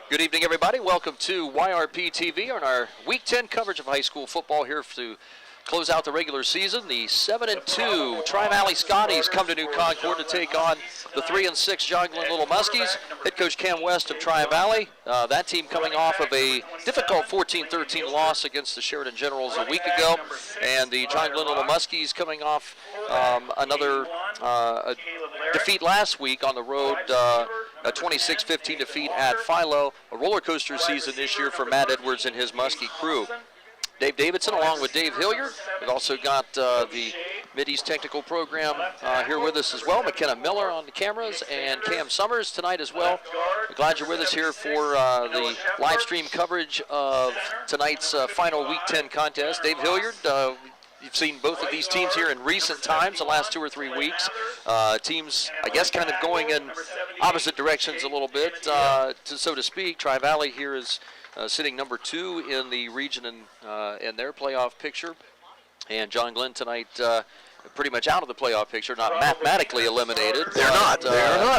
Good evening, everybody. Welcome to YPRtv on our Week 10 coverage of high school football here to close out the regular season. The 7-2 Tri-Valley Scotties come to New Concord to take on the 3-6 John Glenn Little Muskies. Head coach Cam West of Tri-Valley. That team coming off of a difficult 14-13 loss against the Sheridan Generals a week ago. And the John Glenn Little Muskies coming off another defeat last week on the road, a 26-15 defeat at Philo. A roller coaster season this year for Matt Edwards and his Muskie crew. Dave Davidson along with Dave Hilliard. We've also got the Mid-East Technical Program here with us as well. McKenna Miller on the cameras and Cam Summers tonight as well. We're glad you're with us here for the live stream coverage of tonight's final Week 10 contest. Dave Hilliard, you've seen both of these teams here in recent times, the last 2 or 3 weeks. Teams, I guess, kind of going in opposite directions a little bit, so to speak. Tri-Valley here is sitting number 2 in the region in their playoff picture. And John Glenn tonight pretty much out of the playoff picture, not mathematically eliminated. They're not.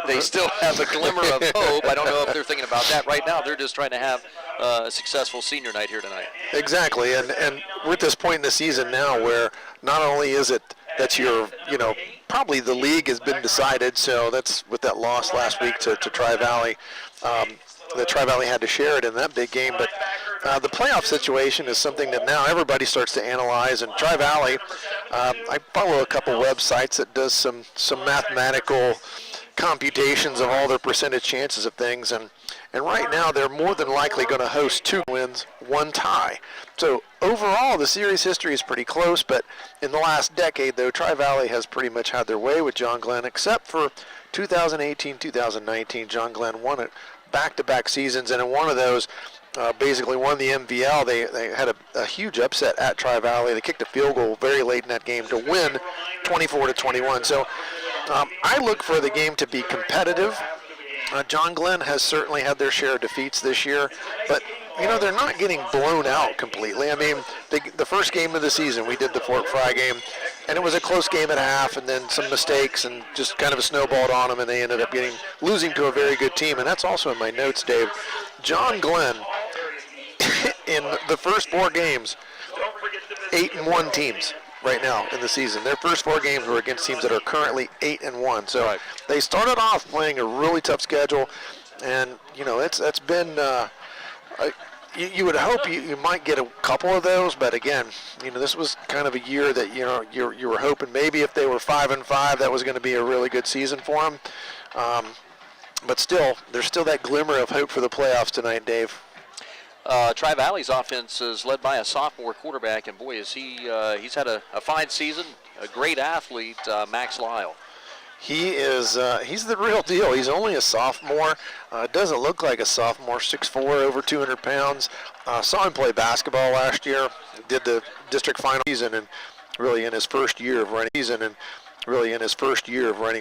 They still have a glimmer of hope. I don't know if they're thinking about that right now. They're just trying to have a successful senior night here tonight. Exactly, and we're at this point in the season now where not only is it that you're, probably the league has been decided, so that's with that loss last week to Tri-Valley. The Tri-Valley had to share it in that big game, but the playoff situation is something that now everybody starts to analyze. And Tri-Valley, I follow a couple websites that does some mathematical computations of all their percentage chances of things, and right now they're more than likely going to host 2 wins, 1 tie. So overall, the series history is pretty close, but in the last decade, though, Tri-Valley has pretty much had their way with John Glenn, except for 2018-2019. John Glenn won it back-to-back seasons, and in one of those, basically won the MVL. They had a huge upset at Tri-Valley. They kicked a field goal very late in that game to win 24-21. So I look for the game to be competitive. John Glenn has certainly had their share of defeats this year, but they're not getting blown out completely. I mean, the first game of the season, we did the Fort Fry game, and it was a close game at half, and then some mistakes, and just kind of a snowballed on them, and they ended up losing to a very good team. And that's also in my notes, Dave. John Glenn, in the first 4 games, 8-1 teams right now in the season. Their first 4 games were against teams that are currently 8-1. So They started off playing a really tough schedule, and it's been. You would hope you might get a couple of those, but again, this was kind of a year that you were hoping maybe if they were 5-5, that was going to be a really good season for them. But still, there's still that glimmer of hope for the playoffs tonight, Dave. Tri-Valley's offense is led by a sophomore quarterback, and boy, is he's had a fine season. A great athlete, Max Lyle. He is, he's the real deal. He's only a sophomore. Doesn't look like a sophomore, 6'4", over 200 pounds. Saw him play basketball last year. Did the district final season, and really in his first year of running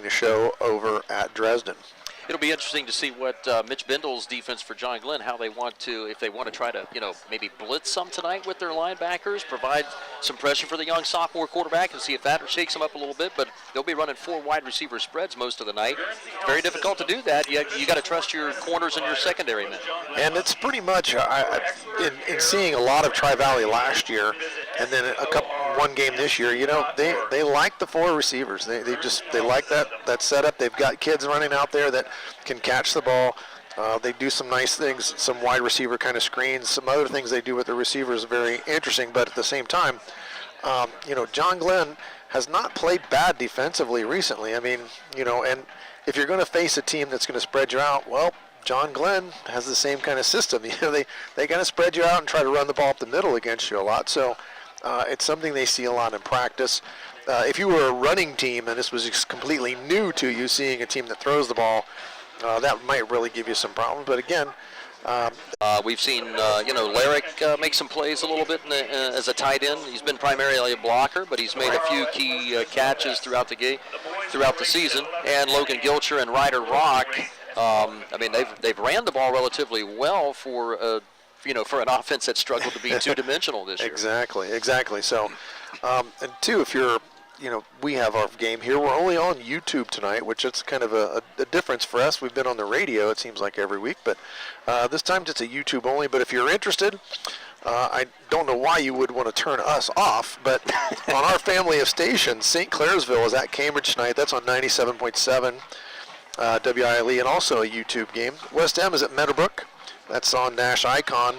the show over at Dresden. It'll be interesting to see what Mitch Bindle's defense for John Glenn, how they want to, if they want to try to, maybe blitz some tonight with their linebackers, provide some pressure for the young sophomore quarterback and see if that shakes him up a little bit. But they'll be running 4 wide receiver spreads most of the night. Very difficult to do that. You got to trust your corners and your secondary men. And it's pretty much, in seeing a lot of Tri-Valley last year, and then one game this year, they like the 4 receivers. They like that setup. They've got kids running out there that can catch the ball. They do some nice things, some wide receiver kind of screens, some other things they do with the receivers are very interesting, but at the same time, John Glenn has not played bad defensively recently. I mean, and if you're going to face a team that's going to spread you out, well, John Glenn has the same kind of system. They kind of spread you out and try to run the ball up the middle against you a lot. So it's something they see a lot in practice. If you were a running team and this was just completely new to you, seeing a team that throws the ball, that might really give you some problems. But again, we've seen Larrick make some plays a little bit as a tight end. He's been primarily a blocker, but he's made a few key catches throughout the season. And Logan Gilcher and Ryder Rock, they've ran the ball relatively well for an offense that struggled to be two-dimensional this year. Exactly. So, and two, if you're we have our game here. We're only on YouTube tonight, which is kind of a difference for us. We've been on the radio, it seems like, every week, but this time it's a YouTube only. But if you're interested, I don't know why you would want to turn us off, but on our family of stations, St. Clairsville is at Cambridge tonight. That's on 97.7 WILE, and also a YouTube game. West End is at Meadowbrook. That's on Nash Icon,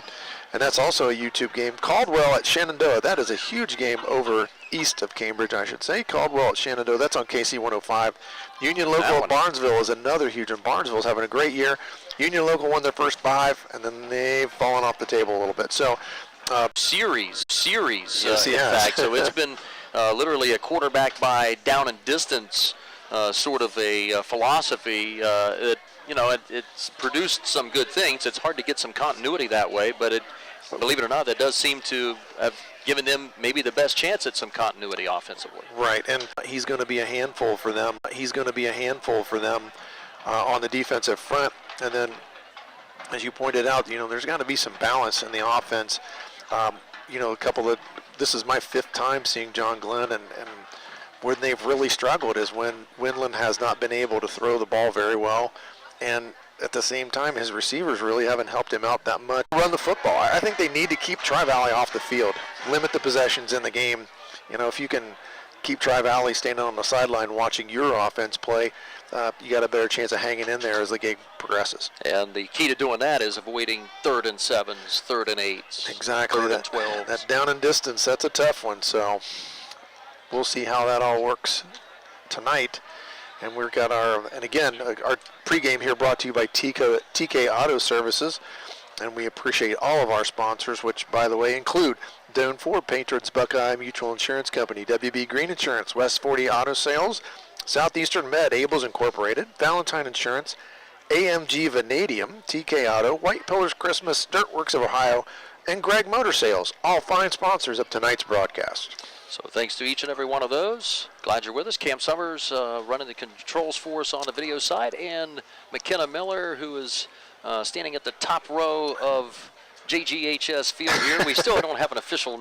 and that's also a YouTube game. Caldwell at Shenandoah. That is a huge game over east of Cambridge, I should say. Caldwell at Shenandoah. That's on KC 105. Union Local at Barnesville is another huge one. Barnesville's having a great year. Union Local won their first 5, and then they've fallen off the table a little bit. So, series, yes, in fact. So it's been literally a quarterback by down and distance sort of a philosophy. It's produced some good things. It's hard to get some continuity that way, but believe it or not, that does seem to have given them maybe the best chance at some continuity offensively. Right, and he's going to be a handful for them. On the defensive front. And then, as you pointed out, there's got to be some balance in the offense. This is my 5th time seeing John Glenn, and when they've really struggled is when Windland has not been able to throw the ball very well, and at the same time his receivers really haven't helped him out that much. Run the football. I think they need to keep Tri-Valley off the field, limit the possessions in the game. If you can keep Tri-Valley standing on the sideline watching your offense play, you got a better chance of hanging in there as the game progresses. And the key to doing that is avoiding 3rd and 7s, 3rd and 8s, exactly. 3rd and 12s. That down and distance, that's a tough one. So we'll see how that all works tonight. And we've got our pregame here brought to you by TK Auto Services. And we appreciate all of our sponsors, which, by the way, include Doan Ford, Patriots, Buckeye Mutual Insurance Company, WB Green Insurance, West 40 Auto Sales, Southeastern Med, Ables Incorporated, Valentine Insurance, AMG Vanadium, TK Auto, White Pillars Christmas, Dirtworks of Ohio, and Greg Motor Sales, all fine sponsors of tonight's broadcast. So thanks to each and every one of those. Glad you're with us. Cam Summers running the controls for us on the video side, and McKenna Miller, who is standing at the top row of JGHS Field here. We still don't have an official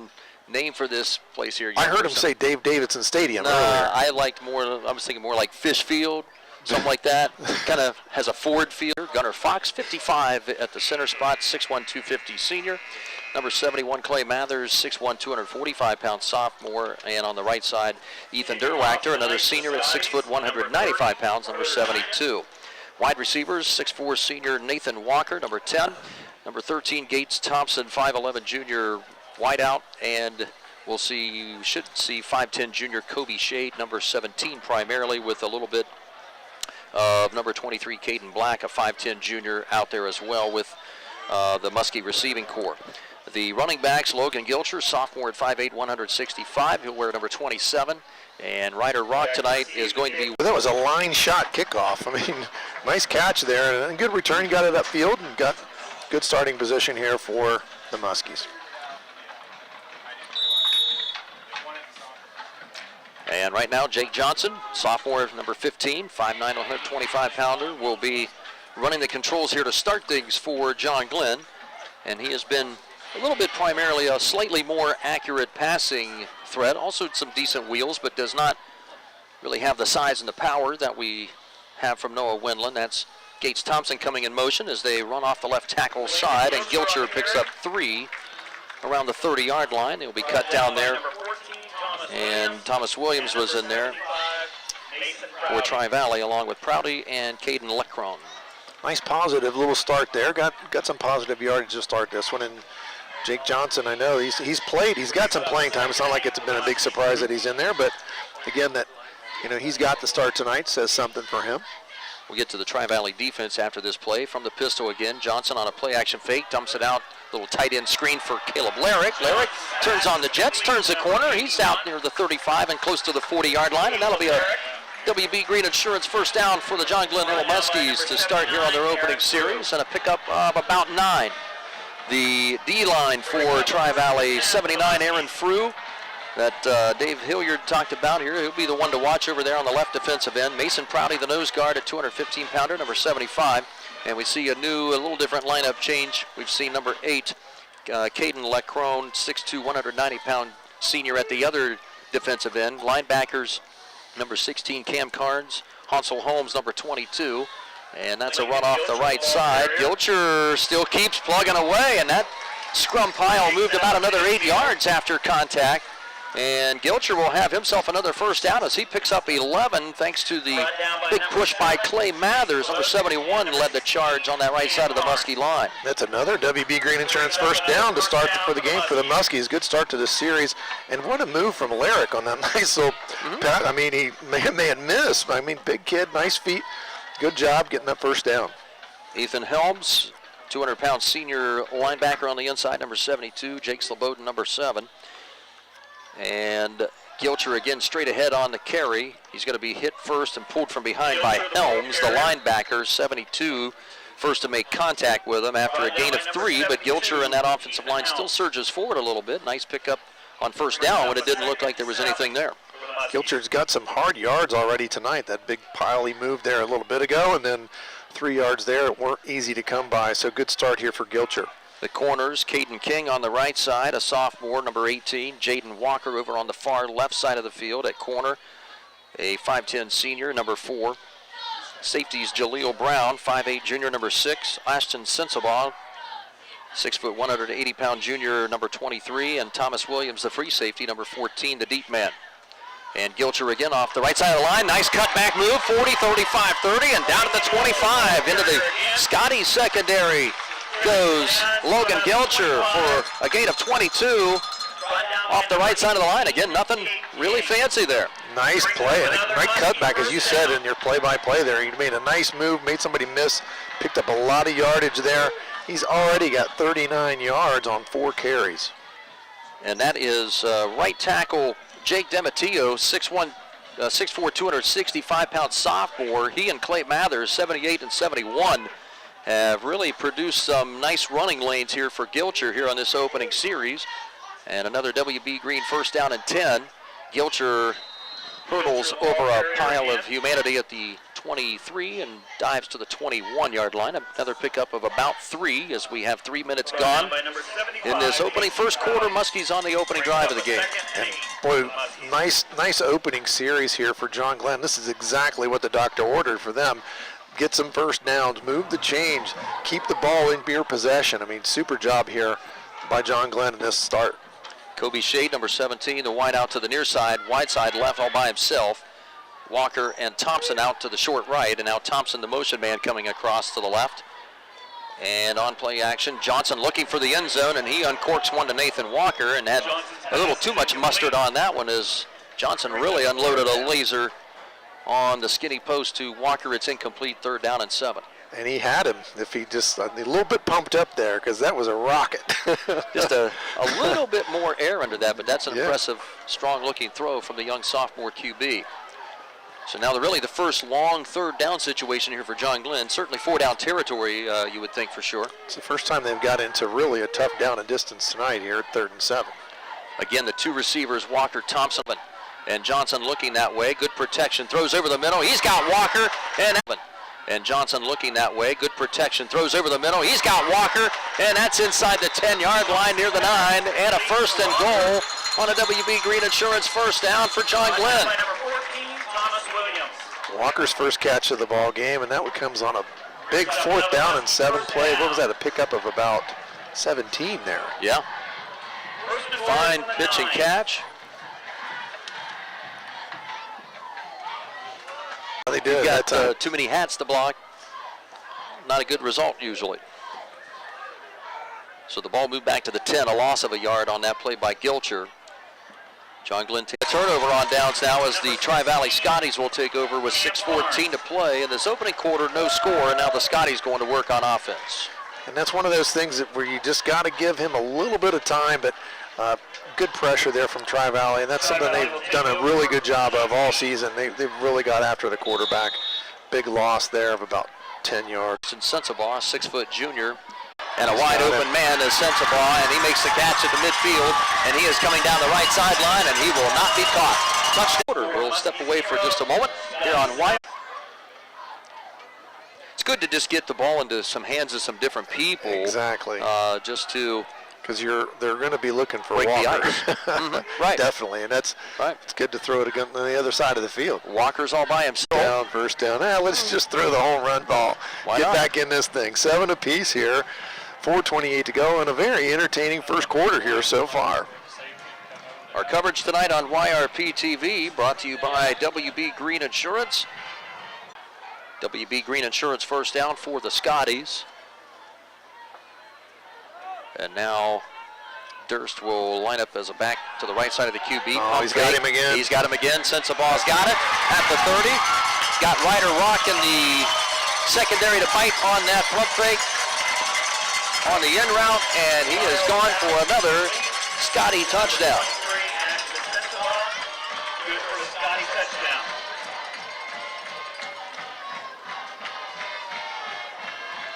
name for this place here. I heard him say Dave Davidson Stadium earlier. I was thinking more like Fish Field, something like that. Kind of has a forward fielder. Gunnar Fox, 55 at the center spot, 6'1", 250 senior. Number 71, Clay Mathers, 6'1", 245-pound sophomore. And on the right side, Ethan Derwachter, another senior at 6 foot, 195 pounds, number 72. Wide receivers, 6'4", senior Nathan Walker, number 10. Number 13, Gates Thompson, 5'11", junior wideout. And should see 5'10", junior Kobe Shade, number 17 primarily, with a little bit of number 23, Caden Black, a 5'10", junior out there as well with the Muskie receiving corps. The running backs, Logan Gilcher, sophomore at 5'8", 165. He'll wear number 27. And Ryder Rock tonight is going to be... That was a line shot kickoff. I mean, nice catch there and a good return. Got it upfield and got good starting position here for the Muskies. And right now, Jake Johnson, sophomore, number 15, 5'9", 125-pounder, will be running the controls here to start things for John Glenn. And he has been a little bit primarily a slightly more accurate passing threat. Also some decent wheels, but does not really have the size and the power that we have from Noah Wendland. That's Gates Thompson coming in motion as they run off the left tackle side, and Gilcher picks up 3 around the 30-yard line. They'll be cut down there. And Thomas Williams was in there for Tri-Valley along with Prouty and Caden Leckrone. Nice positive little start there. Got some positive yardage to start this one. And Jake Johnson, I know he's played. He's got some playing time. It's not like it's been a big surprise that he's in there, but again, that he's got the start tonight says something for him. We'll get to the Tri-Valley defense after this play. From the pistol again, Johnson on a play-action fake, dumps it out. Little tight end screen for Caleb Larrick. Larrick turns on the jets, turns the corner. He's out near the 35 and close to the 40-yard line, and that'll be a WB Green Insurance first down for the John Glenn Little Muskies to start here on their opening series, and a pickup of about 9. The D-line for Tri-Valley, 79, Aaron Frew, that Dave Hilliard talked about here. He'll be the one to watch over there on the left defensive end. Mason Prouty, the nose guard, at 215-pounder, number 75. And we see a little different lineup change. We've seen number 8, Caden Leckrone, 6'2", 190-pound senior at the other defensive end. Linebackers, number 16, Cam Carnes. Hansel Holmes, number 22. And that's a run off the right side. Gilcher still keeps plugging away, and that scrum pile moved about another 8 yards after contact. And Gilcher will have himself another first down as he picks up 11 thanks to the big push by Clay Mathers. Number 71 led the charge on that right side of the Muskie line. That's another WB Green Insurance first down to start for the game for the Muskies. Good start to the series. And what a move from Alaric on that nice little pat. I mean, he may have missed. I mean, big kid, nice feet. Good job getting that first down. Ethan Helms, 200-pound senior linebacker on the inside, number 72. Jake Slobodan, number 7. And Gilcher again straight ahead on the carry. He's going to be hit first and pulled from behind by Helms, the linebacker, 72, first to make contact with him after a gain of 3. But Gilcher and that offensive line still surges forward a little bit. Nice pickup on first down when it didn't look like there was anything there. Gilcher's got some hard yards already tonight. That big pile he moved there a little bit ago, and then 3 yards there weren't easy to come by. So good start here for Gilcher. The corners, Caden King on the right side, a sophomore, number 18. Jaden Walker over on the far left side of the field at corner, a 5'10 senior, number 4. Safeties, Jaleel Brown, 5'8 junior, number 6. Ashton Sensabaugh, 6 foot 180-pound junior, number 23. And Thomas Williams, the free safety, number 14, the deep man. And Gilcher again off the right side of the line. Nice cutback move, 40, 35, 30, and down at the 25 into the Scotties secondary goes Logan Gilcher for a gain of 22 off the right side of the line. Again, nothing really fancy there. Nice play, and a great cutback, as you said in your play-by-play there. He made a nice move, made somebody miss, picked up a lot of yardage there. He's already got 39 yards on 4 carries. And that is right tackle Jake Demetio, 6'4", 265-pound sophomore. He and Clay Mathers, 78 and 71, have really produced some nice running lanes here for Gilcher here on this opening series. And another WB Green first down and 10. Gilcher hurdles over a pile of humanity at the 23 and dives to the 21-yard line. Another pickup of about 3 as we have 3 minutes gone in this opening first quarter. Muskies on the opening drive of the game. And boy, nice opening series here for John Glenn. This is exactly what the doctor ordered for them. Get some first downs, move the change, keep the ball in your possession. I mean, super job here by John Glenn in this start. Kobe Shade, number 17, the wide out to the near side, wide side left all by himself. Walker and Thompson out to the short right, and now Thompson, the motion man, coming across to the left. And on play action, Johnson looking for the end zone, and he uncorks one to Nathan Walker and had a little too much mustard on that one as Johnson really unloaded a laser on the skinny post to Walker. It's incomplete, 3rd down and 7. And he had him if he just a little bit pumped up there, because that was a rocket. Just a little bit more air under that, but that's an impressive, strong-looking throw from the young sophomore QB. So now really the first long 3rd down situation here for John Glenn. Certainly 4-down territory, you would think for sure. It's the first time they've got into really a tough down and distance tonight here at 3rd and 7. Again, the 2 receivers, Walker, Thompson, and Johnson looking that way. Good protection, throws over the middle. He's got Walker and Johnson looking that way. Good protection, throws over the middle. He's got Walker, and that's inside the 10-yard line near the 9, and a 1st and goal on a WB Green Insurance first down for John Glenn. Walker's first catch of the ball game, and that one comes on a big 4th down and 7 play. What was that, a pickup of about 17 there? Yeah. Fine pitch and catch. They did. You've got too many hats to block. Not a good result usually. So the ball moved back to the 10, a loss of a yard on that play by Gilcher. John Glenn takes a turnover on downs now as the Tri-Valley Scotties will take over with 6:14 to play. In this opening quarter, no score, and now the Scotties going to work on offense. And that's one of those things where you just got to give him a little bit of time, but good pressure there from Tri-Valley, and that's something they've done a really good job of all season. They've really got after the quarterback. Big loss there of about 10 yards. And Sensabaugh, 6-foot junior, and a wide open man is Sensabaugh, and he makes the catch at the midfield, and he is coming down the right sideline, and he will not be caught. Touchdown. We'll step away for just a moment here on White. It's good to just get the ball into some hands of some different people. Exactly. Just to because they're going to be looking for break Walker. the ice. Mm-hmm. Right. Definitely, and it's good to throw it again on the other side of the field. Walker's all by himself. First down. Let's just throw the home run ball. Why Get not? back in this thing. 7 apiece here. 4:28 to go, and a very entertaining first quarter here so far. Our coverage tonight on YPRtv brought to you by WB Green Insurance. WB Green Insurance first down for the Scotties. And now Durst will line up as a back to the right side of the QB. Oh, he's got him again. He's got him again. Sensabaugh's got it at the 30. Got Ryder Rock in the secondary to bite on that pump fake on the in route, and he is gone for another Scotty touchdown.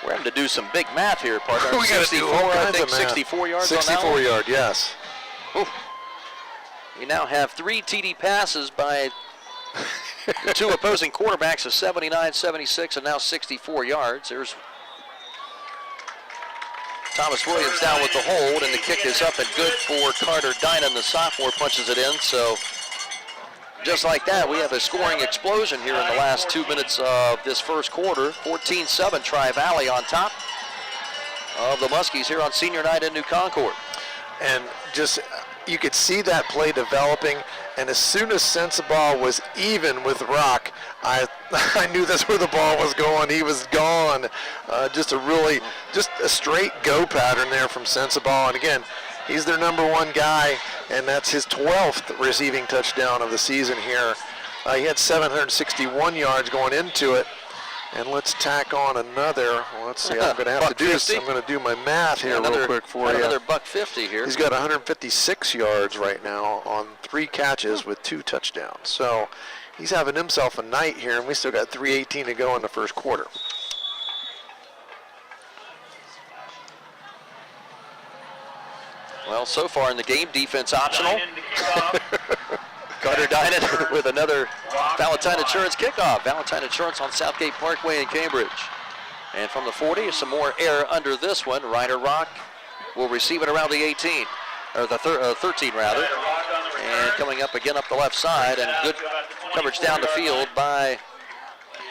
We're having to do some big math here, partner. We got to do all kinds of math. 64 yards on that one. 64 yard, yes. Oof. We now have 3 TD passes by the 2 opposing quarterbacks of 79, 76, and now 64 yards. There's Thomas Williams down with the hold, and the kick is up and good for Carter Dynan. The sophomore punches it in, so just like that, we have a scoring explosion here in the last 2 minutes of this first quarter. 14-7, Tri-Valley on top of the Muskies here on senior night in New Concord. And just, you could see that play developing, and as soon as Sensabaugh was even with Rock, I knew that's where the ball was going. He was gone. Just a straight go pattern there from Sensabaugh. And again, he's their number 1 guy, and that's his 12th receiving touchdown of the season here. He had 761 yards going into it. And let's tack on another. Well, let's see. I'm going to have to do this. I'm going to do my math here real quick for you. Another $150 here. He's got 156 yards right now on 3 catches with 2 touchdowns. So he's having himself a night here, and we still got 3:18 to go in the first quarter. Well, so far in the game, defense optional. Carter Dynan with another Valentine Insurance kickoff. Valentine Insurance on Southgate Parkway in Cambridge. And from the 40, some more air under this one. Ryder Rock will receive it around the 18, or the 13 rather. And coming up again up the left side, and good coverage down the field by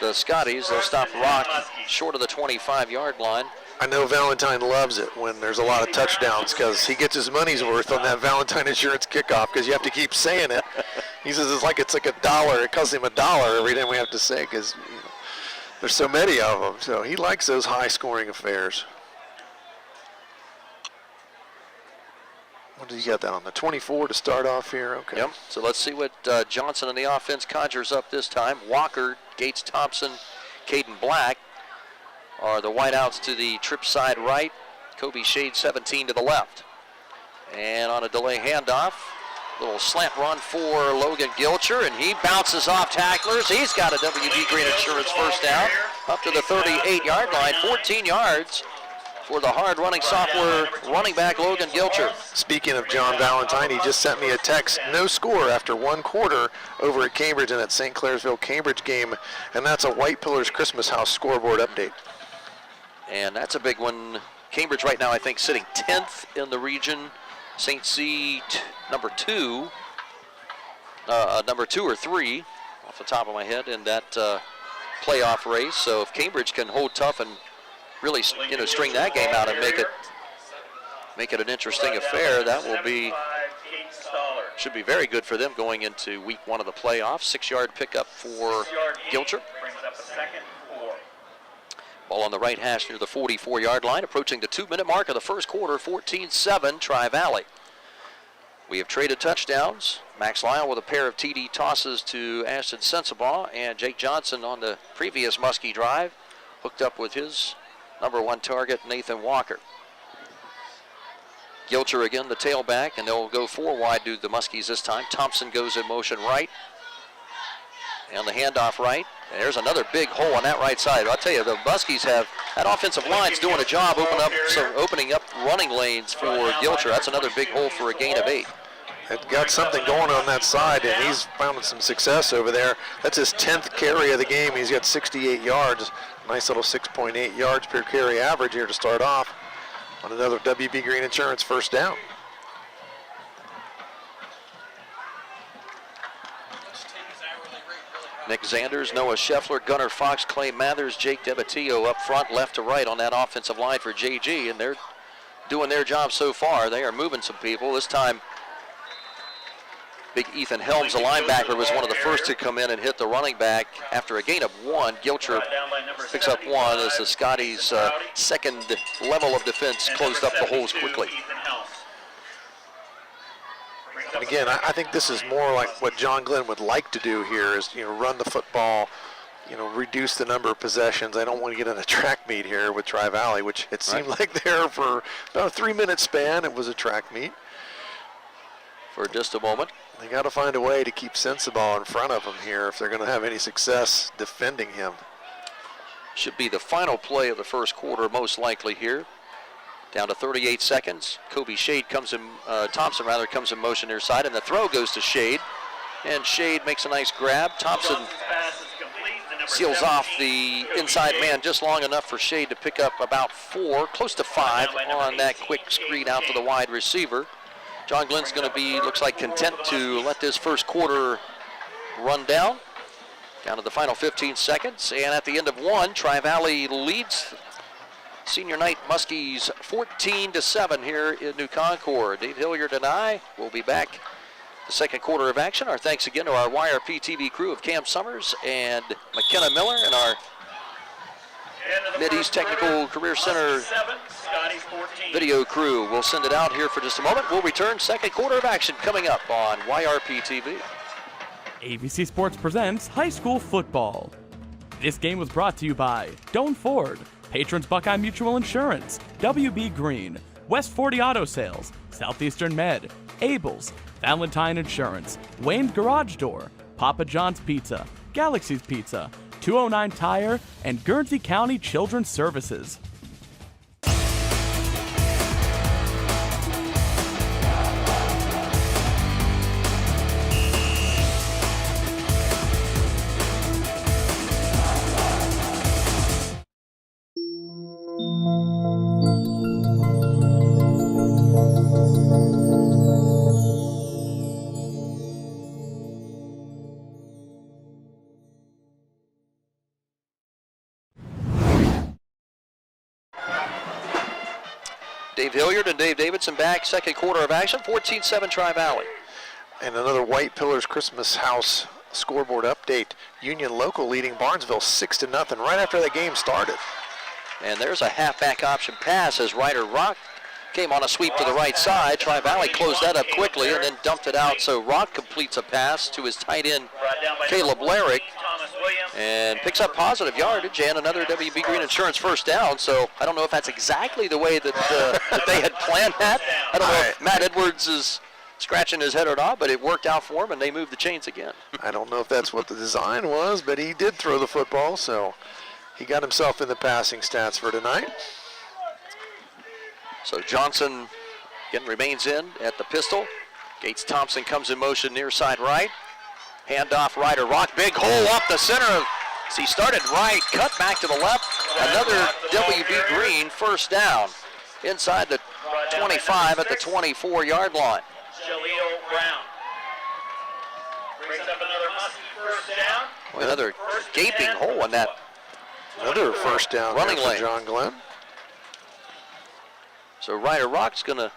the Scotties. They'll stop Rock short of the 25-yard line. I know Valentine loves it when there's a lot of touchdowns because he gets his money's worth on that Valentine Insurance kickoff because you have to keep saying it. He says it's like $1. It costs him $1 every time we have to say because there's so many of them. So he likes those high-scoring affairs. What did you get that on, the 24 to start off here? Okay. Yep. So let's see what Johnson and the offense conjures up this time. Walker, Gates Thompson, Caden Black are the wideouts to the trip side right. Kobe Shade 17 to the left. And on a delay handoff, little slant run for Logan Gilcher, and he bounces off tacklers. He's got a WB Green Insurance first down up to the 38-yard line, 14 yards for the hard-running sophomore running back Logan Gilcher. Speaking of John Valentine, he just sent me a text, no score after 1 quarter over at Cambridge in that St. Clairsville-Cambridge game, and that's a White Pillars Christmas House scoreboard update. And that's a big one. Cambridge right now, I think, sitting 10th in the region. St. C, number 2 or 3, off the top of my head, in that playoff race. So if Cambridge can hold tough and really, string that game out and make it an interesting affair, that will should be very good for them going into week 1 of the playoffs. 6-yard pickup for Gilcher. Ball on the right hash near the 44-yard line, approaching the 2-minute mark of the first quarter, 14-7, Tri-Valley. We have traded touchdowns. Max Lyle with a pair of TD tosses to Ashton Sensabaugh, and Jake Johnson on the previous Muskie drive hooked up with his number 1 target, Nathan Walker. Gilcher again, the tailback, and they'll go 4 wide to the Muskies this time. Thompson goes in motion right, and the handoff right. And there's another big hole on that right side. I'll tell you, the Muskies have, that offensive line's doing a job opening up running lanes for Gilcher. That's another big hole for a gain of 8. They've got something going on that side, and he's found some success over there. That's his 10th carry of the game. He's got 68 yards. Nice little 6.8 yards per carry average here to start off. on another WB Green Insurance first down. Nick Zanders, Noah Scheffler, Gunnar Fox, Clay Mathers, Jake DeBatillo up front, left to right on that offensive line for JG, and they're doing their job so far. They are moving some people. This time, big Ethan Helms, a linebacker, was one of the first to come in and hit the running back after a gain of 1. Gilcher picks up 1 as the Scotties' second level of defense closed up the holes quickly. And again, I think this is more like what John Glenn would like to do here is, run the football, reduce the number of possessions. I don't want to get in a track meet here with Tri-Valley, which it seemed like there for about a 3-minute span. It was a track meet. For just a moment. They got to find a way to keep Sensabaugh in front of him here if they're going to have any success defending him. Should be the final play of the first quarter, most likely here. Down to 38 seconds. Kobe Thompson comes in motion near side, and the throw goes to Shade. And Shade makes a nice grab. Thompson seals off the inside man just long enough for Shade to pick up about 4, close to 5 on that quick screen out to the wide receiver. John Glenn's going to be, looks like, content to let this first quarter run down to the final 15 seconds. And at the end of 1, Tri-Valley leads Senior Night Muskies 14-7 here in New Concord. Dave Hilliard and I will be back the second quarter of action. Our thanks again to our YPRtv crew of Cam Summers and McKenna Miller and our Mid-East Technical Career Center video crew. We'll send it out here for just a moment. We'll return second quarter of action coming up on YPRtv. ABC Sports presents high school football. This game was brought to you by Doan Ford, Patrons Buckeye Mutual Insurance, WB Green, West 40 Auto Sales, Southeastern Med, Abel's, Valentine Insurance, Wayne's Garage Door, Papa John's Pizza, Galaxy's Pizza, 209 Tire, and Guernsey County Children's Services. Dave Hilliard and Dave Davidson back, second quarter of action, 14-7 Tri-Valley. And another White Pillars Christmas House scoreboard update. Union Local leading Barnesville 6-0 right after that game started. And there's a halfback option pass as Ryder Rock came on a sweep to the right side. Tri-Valley closed that up quickly and then dumped it out, so Rock completes a pass to his tight end, Caleb Larrick, and picks up positive yardage and another WB Green Insurance first down. So I don't know if that's exactly the way that, that they had planned that. I don't know if Matt Edwards is scratching his head or not, but it worked out for him and they moved the chains again. I don't know if that's what the design was, but he did throw the football, so he got himself in the passing stats for tonight. So Johnson again remains in at the pistol. Gates Thompson comes in motion near side right. Handoff Ryder Rock, big hole up the center. He started right, cut back to the left. Another WB Green first down inside the 25 at the 24-yard line. Jaleel Brown brings up another Husky first down. Well, another gaping hole in that Another first down running there for lane. John Glenn. So Ryder Rock's going to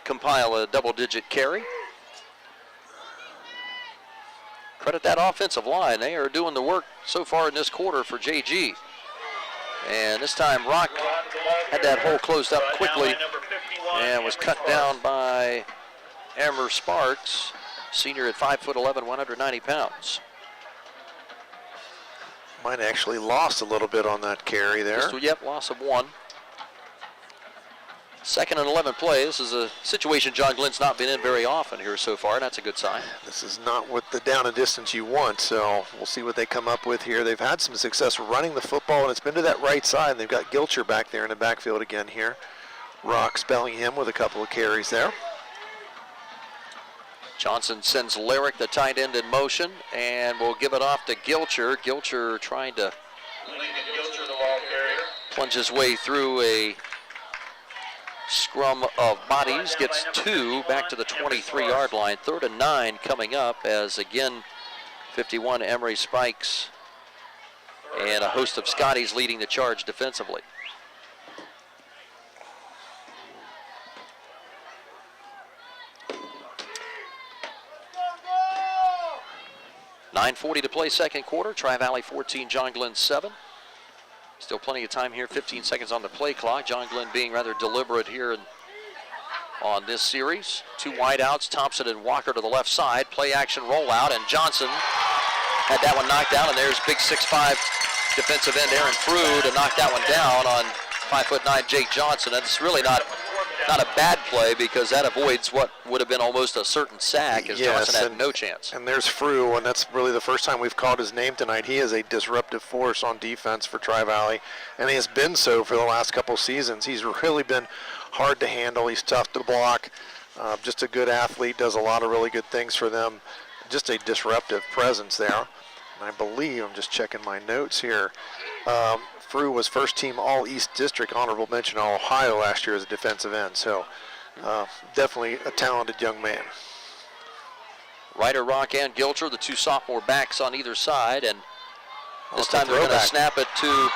compile a double-digit carry. Credit that offensive line. They are doing the work so far in this quarter for JG. And this time Rock had that hole closed up quickly and was cut down by Amber Sparks, senior at 5'11", 190 pounds. Might actually lost a little bit on that carry there. Yep, loss of 1. Second and 11 play. This is a situation John Glenn's not been in very often here so far, and that's a good sign. This is not what the down and distance you want, so we'll see what they come up with here. They've had some success running the football, and it's been to that right side, and they've got Gilcher back there in the backfield again here. Rock spelling him with a couple of carries there. Johnson sends Lyric, the tight end, in motion, and will give it off to Gilcher. Gilcher trying to plunge his way through a scrum of bodies, gets 2 back to the 23-yard line. 3rd and 9 coming up as, again, 51 Emory Spikes and a host of Scotties leading the charge defensively. .9:40 to play second quarter. Tri-Valley 14, John Glenn 7. Still plenty of time here, 15 seconds on the play clock. John Glenn being rather deliberate here on this series. 2 wideouts, Thompson and Walker to the left side. Play action rollout, and Johnson had that one knocked down, and there's big 6'5" defensive end Aaron Frew to knock that one down on 5'9" Jake Johnson. And it's really not a bad play because that avoids what would have been almost a certain sack as Johnson had no chance. And there's Frew, and that's really the first time we've called his name tonight. He is a disruptive force on defense for Tri-Valley, and he has been so for the last couple seasons. He's really been hard to handle. He's tough to block. Just a good athlete, does a lot of really good things for them. Just a disruptive presence there. And I believe, I'm just checking my notes here, Frew was first team All-East District honorable mention All-Ohio last year as a defensive end. So definitely a talented young man. Ryder Rock and Gilcher, the 2 sophomore backs on either side, and this Off the time they're going to throwback. snap it to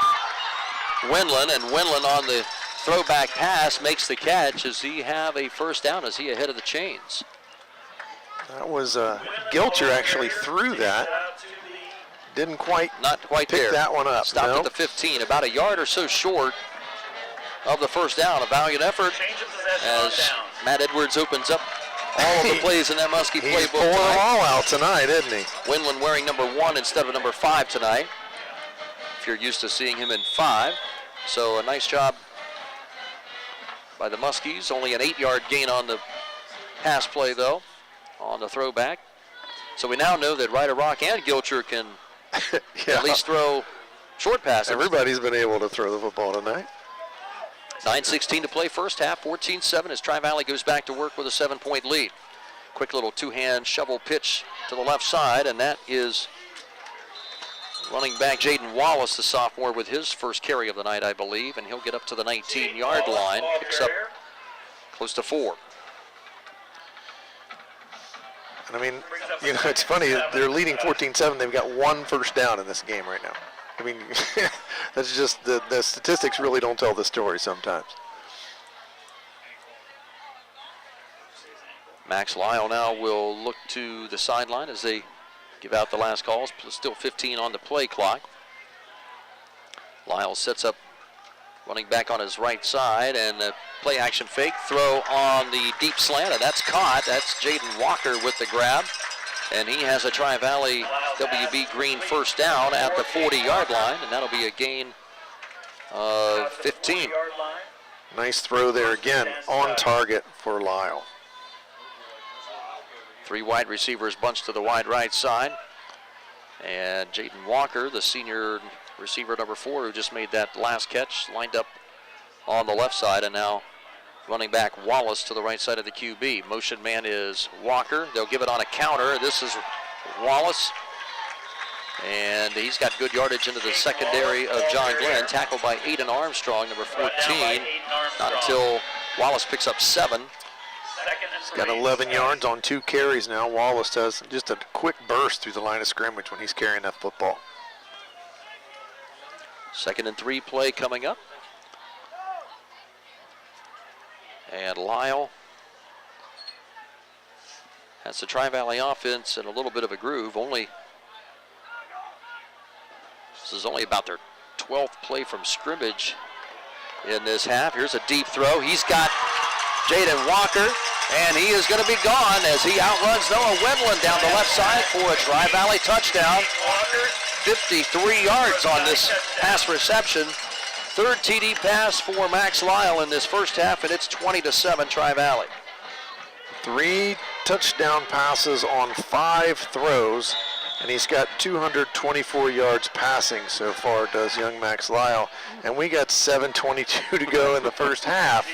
Wendland, and Wendland on the throwback pass makes the catch. Does he have a first down? Is he ahead of the chains? That was Gilcher actually threw that. Didn't quite pick there. That one up. Stopped no. at the 15, about a yard or so short of the first down. A valiant effort as Matt Edwards opens up all of the plays in that Muskie He's playbook. pulling them all out tonight, isn't he? Wendland wearing number 1 instead of number 5 tonight, if you're used to seeing him in 5. So a nice job by the Muskies. Only an 8-yard gain on the pass play, though, on the throwback. So we now know that Ryder Rock and Gilcher can at least throw short passes. Everybody's been able to throw the football tonight. 9:16 to play first half, 14-7 as Tri-Valley goes back to work with a 7-point lead. Quick little 2-hand shovel pitch to the left side, and that is running back Jaden Wallace, the sophomore, with his first carry of the night, I believe, and he'll get up to the 19-yard line, picks up close to 4. And I mean, you know, it's funny, they're leading 14-7. They've got 1 first down in this game right now. I mean, that's just, the statistics really don't tell the story sometimes. Max Lyle now will look to the sideline as they give out the last calls. Still 15 on the play clock. Lyle sets up running back on his right side, and a play action fake throw on the deep slant, and that's caught. That's Jaden Walker with the grab, and he has a Tri-Valley WB Green first down at the 40-yard line, and that'll be a gain of 15. Nice throw there again, on target for Lyle. 3 wide receivers bunched to the wide right side, and Jaden Walker, the senior receiver number 4, who just made that last catch, lined up on the left side, and now running back Wallace to the right side of the QB. Motion man is Walker. They'll give it on a counter. This is Wallace, and he's got good yardage into the secondary of John Glenn, tackled by Aiden Armstrong, number 14. Not until Wallace picks up 7. He's got 11 yards on 2 carries now. Wallace does just a quick burst through the line of scrimmage when he's carrying that football. 2nd and 3 play coming up. And Lyle has the Tri-Valley offense in a little bit of a groove. This is only about their 12th play from scrimmage in this half. Here's a deep throw. He's got Jaden Walker, and he is going to be gone as he outruns Noah Wendland down the left side for a Tri-Valley touchdown. 53 yards on this pass reception. 3rd TD pass for Max Lyle in this first half, and it's 20-7 Tri-Valley. 3 touchdown passes on 5 throws, and he's got 224 yards passing so far, does young Max Lyle. And we got 7:22 to go in the first half.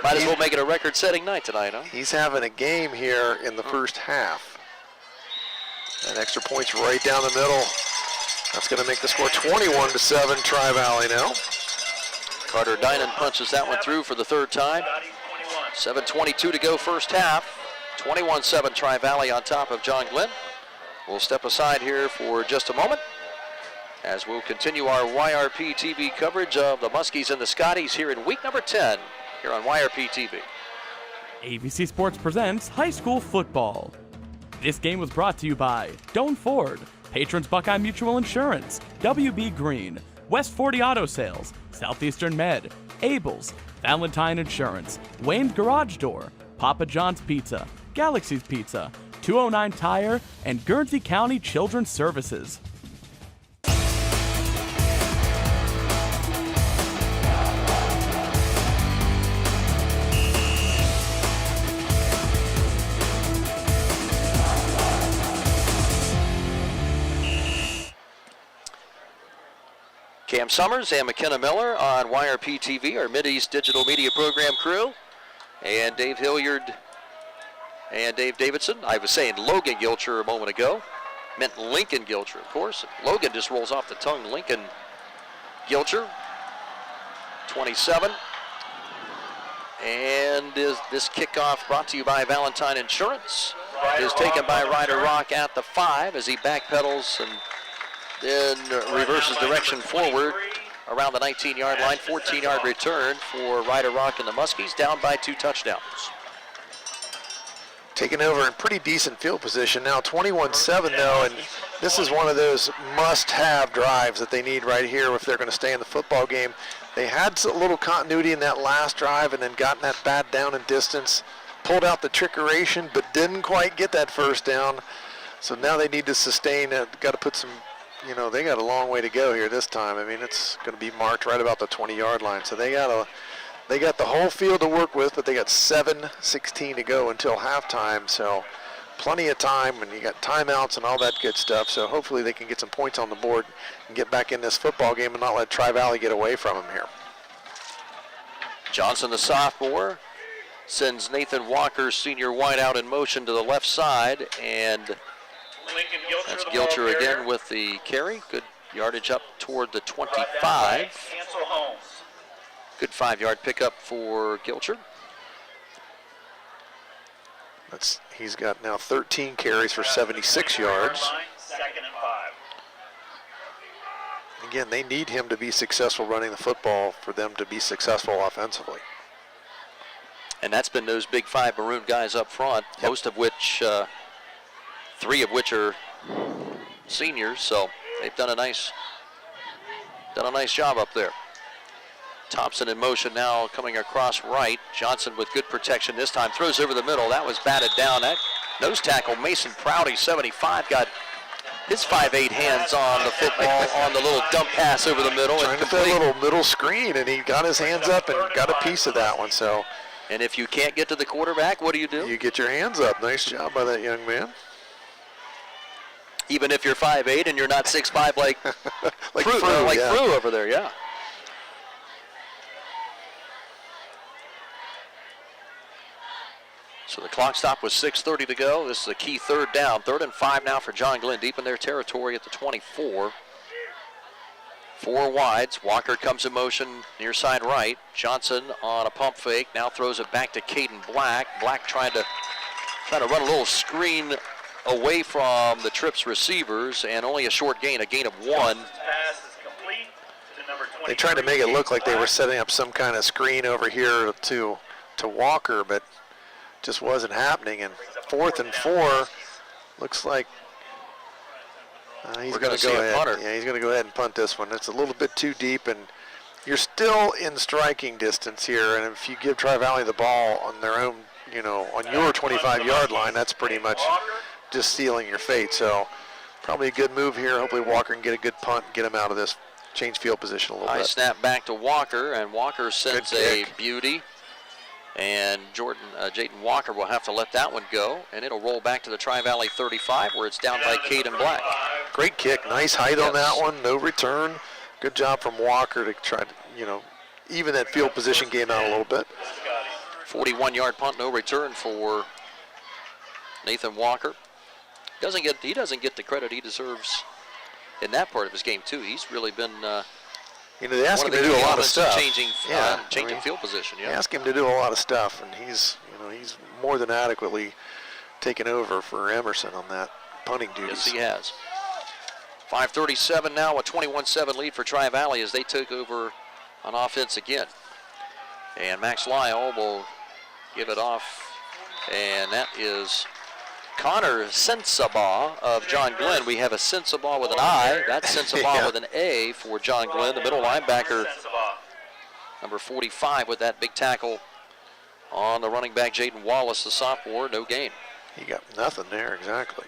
Might as well make it a record-setting night tonight, huh? He's having a game here in the first half. And extra points right down the middle. That's going to make the score 21-7 Tri-Valley now. Carter Dinan punches that one through for the 3rd time. 7:22 to go first half. 21-7 Tri-Valley on top of John Glenn. We'll step aside here for just a moment as we'll continue our YRP TV coverage of the Muskies and the Scotties here in week number 10 here on YRP TV. ABC Sports presents high school football. This game was brought to you by Doan Ford, Patrons Buckeye Mutual Insurance, WB Green, West 40 Auto Sales, Southeastern Med, Abel's, Valentine Insurance, Wayne's Garage Door, Papa John's Pizza, Galaxy's Pizza, 209 Tire, and Guernsey County Children's Services. Cam Summers and McKenna Miller on YRP TV, our Mideast digital media program crew, and Dave Hilliard and Dave Davidson. I was saying Logan Gilcher a moment ago. Meant Lincoln Gilcher, of course. Logan just rolls off the tongue. Lincoln Gilcher, 27. And is this kickoff brought to you by Valentine Insurance is taken by Ryder Rock at the 5 as he backpedals and then reverses direction forward around the 19-yard line. 14-yard return for Ryder Rock and the Muskies, down by 2 touchdowns. Taking over in pretty decent field position now, 21-7 though, and this is one of those must-have drives that they need right here if they're going to stay in the football game. They had a little continuity in that last drive and then gotten that bad down in distance, pulled out the trickeration, but didn't quite get that first down. So now they need to sustain it. Got to put some, they got a long way to go here this time. I mean, it's going to be marked right about the 20-yard line. So they got the whole field to work with, but they got 7:16 to go until halftime. So plenty of time, and you got timeouts and all that good stuff. So hopefully they can get some points on the board and get back in this football game and not let Tri-Valley get away from them here. Johnson, the sophomore, sends Nathan Walker, senior wideout, in motion to the left side, and that's Gilcher again with the carry. Good yardage up toward the 25. Good 5-yard pickup for Gilcher. He's got now 13 carries for 76 yards. Second and 5. Again, they need him to be successful running the football for them to be successful offensively. And that's been those big 5 maroon guys up front, Yep. most of which, 3 of which are seniors, so they've done a nice job up there. Thompson in motion now, coming across right. Johnson with good protection this time, throws over the middle. That was batted down. That nose tackle, Mason Prouty, 75, got his 5'8" hands on the football on the little dump pass over the middle. Trying to play a little middle screen, and he got his hands up and got a piece of that one. So, and if you can't get to the quarterback, what do? You get your hands up. Nice job by that young man. Even if you're 5'8" and you're not 6'5" like Frew, yeah. Frew over there, yeah. So the clock stop was 6:30 to go. This is a key 3rd down. 3rd and 5 now for John Glenn, deep in their territory at the 24. 4 wides. Walker comes in motion near side right. Johnson on a pump fake. Now throws it back to Caden Black. Black trying to run a little screen away from the Trips receivers, and only a short gain, a gain of 1. Pass is complete to number 23. They tried to make it look like they were setting up some kind of screen over here to Walker, but just wasn't happening. And 4th and 4, looks like he's going to go ahead. Yeah, he's going to go ahead and punt this one. It's a little bit too deep, and you're still in striking distance here. And if you give Tri-Valley the ball on their own, on your 25-yard line, that's pretty much just sealing your fate. So probably a good move here. Hopefully Walker can get a good punt and get him out of this change field position a little bit. Snap back to Walker, and Walker sends a beauty. And Jayden Walker will have to let that one go, and it'll roll back to the Tri-Valley 35 where it's down by Caden Black. Great kick, nice height on that one, no return. Good job from Walker to try to, even that field position game out a little bit. 41-yard punt, no return for Nathan Walker. He doesn't get the credit he deserves in that part of his game too. He's really been You know, they ask him One to of the do a key lot of elements in stuff. changing field position. They Yeah. ask him to do a lot of stuff, and he's more than adequately taken over for Emerson on that punting duties. Yes, he has. 5:37 now, a 21-7 lead for Tri-Valley as they took over on offense again. And Max Lyle will give it off, and that is Connor Sensabaugh of John Glenn. We have a Sensabaugh with an I. That's Sensabaugh with an A for John Glenn, the middle linebacker, number 45, with that big tackle on the running back, Jaden Wallace, the sophomore. No gain. He got nothing there, exactly.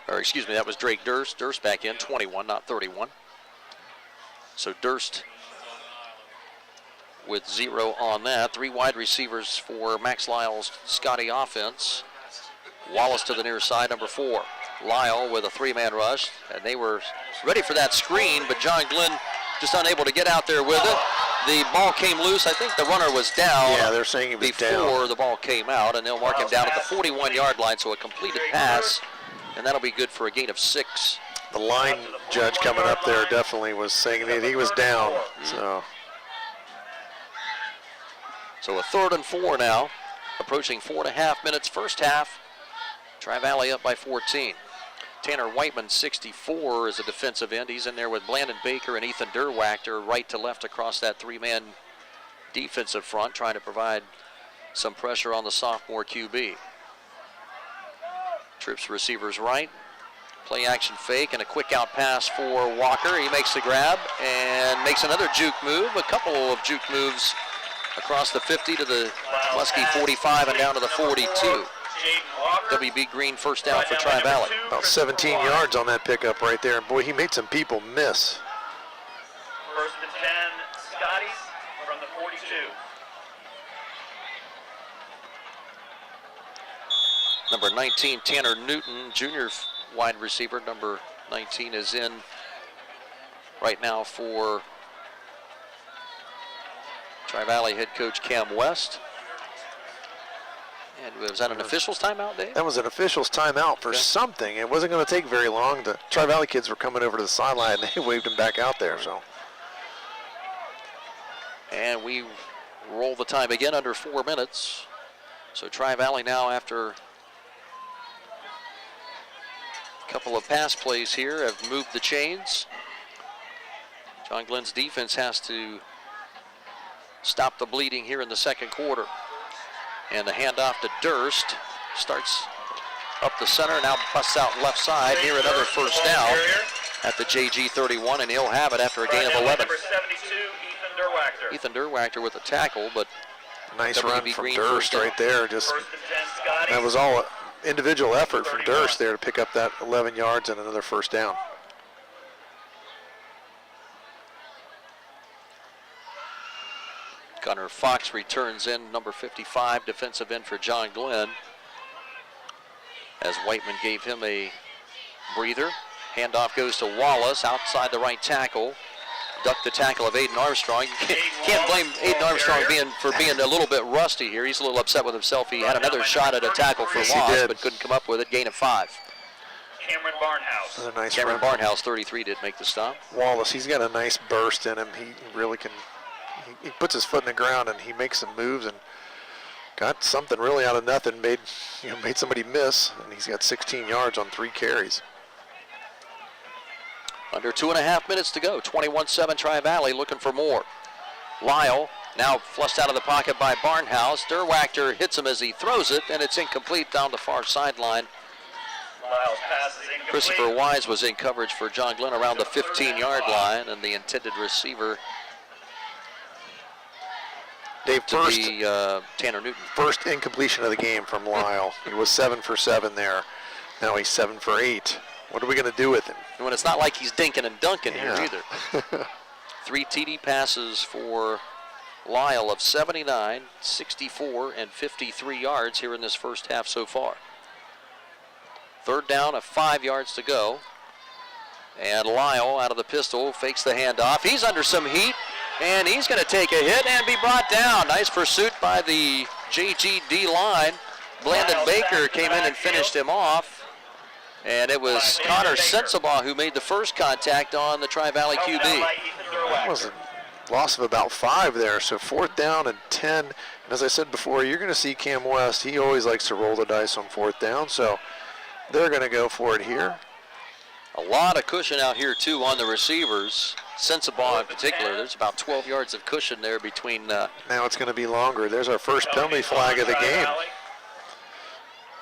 Or excuse me, that was Drake Durst. Durst back in, 21, not 31. So Durst with 0 on that. 3 wide receivers for Max Lyle's Scotty offense. Wallace to the near side, number 4. Lyle with a 3-man rush, and they were ready for that screen, but John Glenn just unable to get out there with it. The ball came loose. I think the runner was down. Yeah, they're saying he was down before the ball came out, and they'll mark him down at the 41-yard line, so a completed pass, and that'll be good for a gain of 6. The line judge coming up there definitely was saying that he was down. So a 3rd and 4 now, approaching 4.5 minutes first half. Tri-Valley up by 14. Tanner Whiteman, 64, is a defensive end. He's in there with Blandon Baker and Ethan Derwachter right to left across that 3-man defensive front, trying to provide some pressure on the sophomore QB. Trips receivers right. Play action fake and a quick out pass for Walker. He makes the grab and makes another juke move. A couple of juke moves across the 50 to the Muskie 45 and down to the 42. WB Green first down for Tri-Valley. About 17 yards on that pickup right there. Boy, he made some people miss. 1st and 10, Scotties from the 42. Number 19, Tanner Newton, junior wide receiver. Number 19 is in right now for Tri-Valley head coach Cam West. And was that an official's timeout, Dave? That was an official's timeout for something. It wasn't going to take very long. The Tri-Valley kids were coming over to the sideline, and they waved him back out there. So, and we roll the time again under 4 minutes. So Tri-Valley now, after a couple of pass plays here, have moved the chains. John Glenn's defense has to stop the bleeding here in the second quarter. And the handoff to Durst starts up the center, now busts out left side near another first down at the JG 31, and he'll have it after a gain of 11. Number 72, Ethan Derwachter with a tackle, but nice run from Green Durst right there. Just that was all individual effort from Durst there to pick up that 11 yards and another first down. Gunnar Fox returns in, number 55, defensive end for John Glenn, as Whiteman gave him a breather. Handoff goes to Wallace outside the right tackle. Ducked the tackle of Aiden Armstrong. Can't blame Aiden Armstrong for being a little bit rusty here. He's a little upset with himself. He had another shot at a tackle for loss, but couldn't come up with it. Gain of 5. Cameron Barnhouse. Another nice Cameron run. Barnhouse, 33, did make the stop. Wallace, he's got a nice burst in him. He really can. He puts his foot in the ground and he makes some moves and got something really out of nothing. Made somebody miss, and he's got 16 yards on 3 carries. Under 2.5 minutes to go. 21-7 Tri-Valley looking for more. Lyle now flushed out of the pocket by Barnhouse. Derwachter hits him as he throws it, and it's incomplete down the far sideline. Lyle's pass is incomplete. Christopher Wise was in coverage for John Glenn around the 15-yard line, and the intended receiver Dave, to be Tanner Newton. First incompletion of the game from Lyle. He was 7 for 7 there. Now he's 7 for 8. What are we going to do with him? And when it's not like he's dinking and dunking here Yeah. either. 3 TD passes for Lyle of 79, 64, and 53 yards here in this first half so far. 3rd down, 5 yards to go. And Lyle out of the pistol fakes the handoff. He's under some heat, and he's going to take a hit and be brought down. Nice pursuit by the JGD line. Blandon Baker came in and finished him off. And it was Connor Sensabaugh who made the first contact on the Tri-Valley QB. That loss of about 5 there. So 4th down and 10. And as I said before, you're going to see Cam West. He always likes to roll the dice on 4th down. So they're going to go for it here. A lot of cushion out here, too, on the receivers. Sensabaugh in particular, there's about 12 yards of cushion there between. Now it's going to be longer. There's our first penalty flag of the game.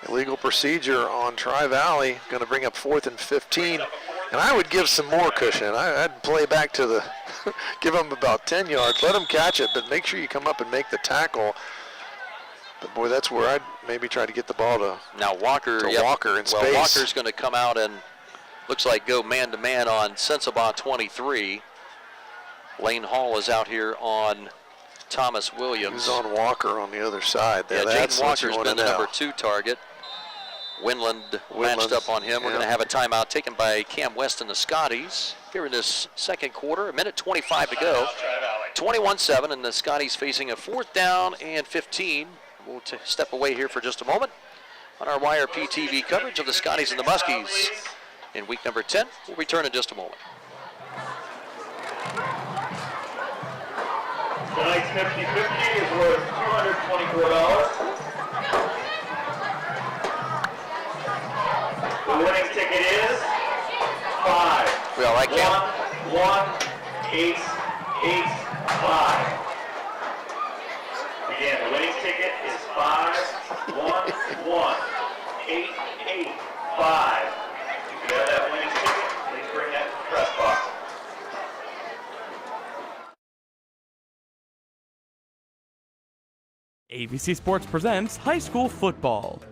Illegal procedure on Tri-Valley, going to bring up 4th and 15. And I would give some more cushion. I'd play back to the, give them about 10 yards, let them catch it, but make sure you come up and make the tackle. But boy, that's where I'd maybe try to get the ball to Walker. Walker in space. Well, Walker's going to come out and looks like go man-to-man on Sensabaugh 23. Lane Hall is out here on Thomas Williams. He's on Walker on the other side. Yeah, Jaden Walker's been the number 2 target. Winland matched up on him. We're going to have a timeout taken by Cam West and the Scotties here in this second quarter. 1:25 to go. 21-7, and the Scotties facing a 4th down and 15. We'll step away here for just a moment on our YPRtv coverage of the Scotties and the Muskies in week number 10. We'll return in just a moment. Tonight's 50-50 is worth $224. The winning ticket is 5. We all right, Cam? 1, 8, 8, 5. Again, the winning ticket is 5, 1, 1, 8, 8, 5. If you have that winning ticket, please bring that to the press box. ABC Sports presents high school football.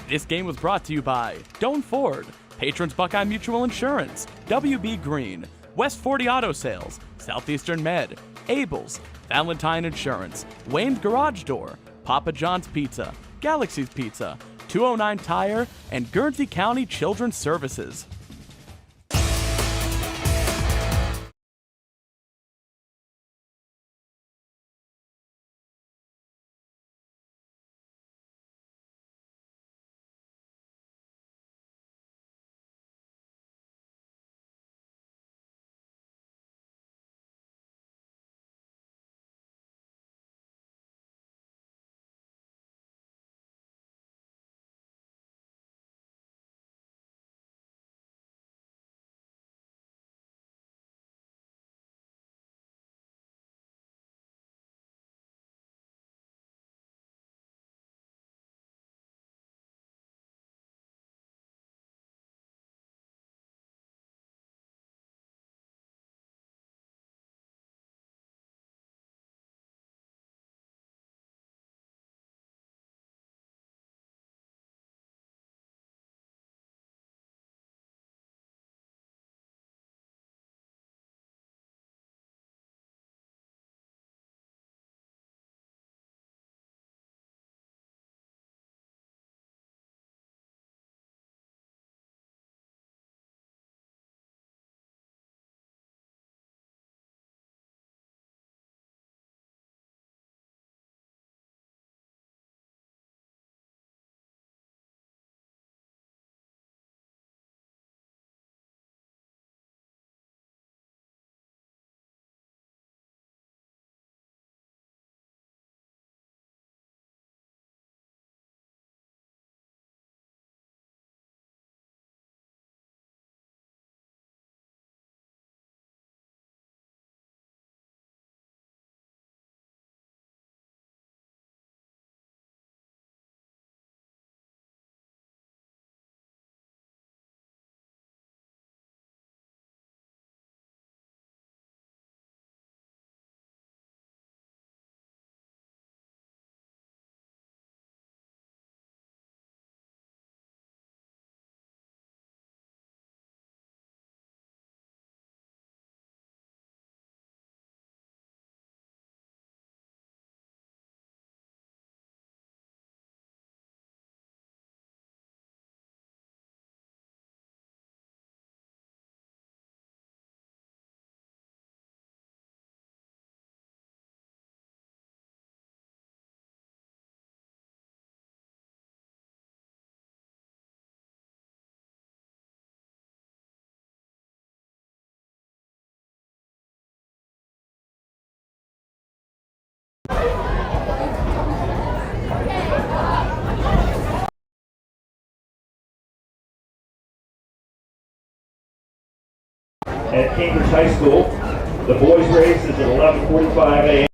This game was brought to you by Doan Ford, Patrons Buckeye Mutual Insurance, WB Green, West 40 Auto Sales, Southeastern Med, Abel's, Valentine Insurance, Wayne's Garage Door, Papa John's Pizza, Galaxy's Pizza, 209 Tire, and Guernsey County Children's Services. at Cambridge High School. The boys race is at 11:45 a.m.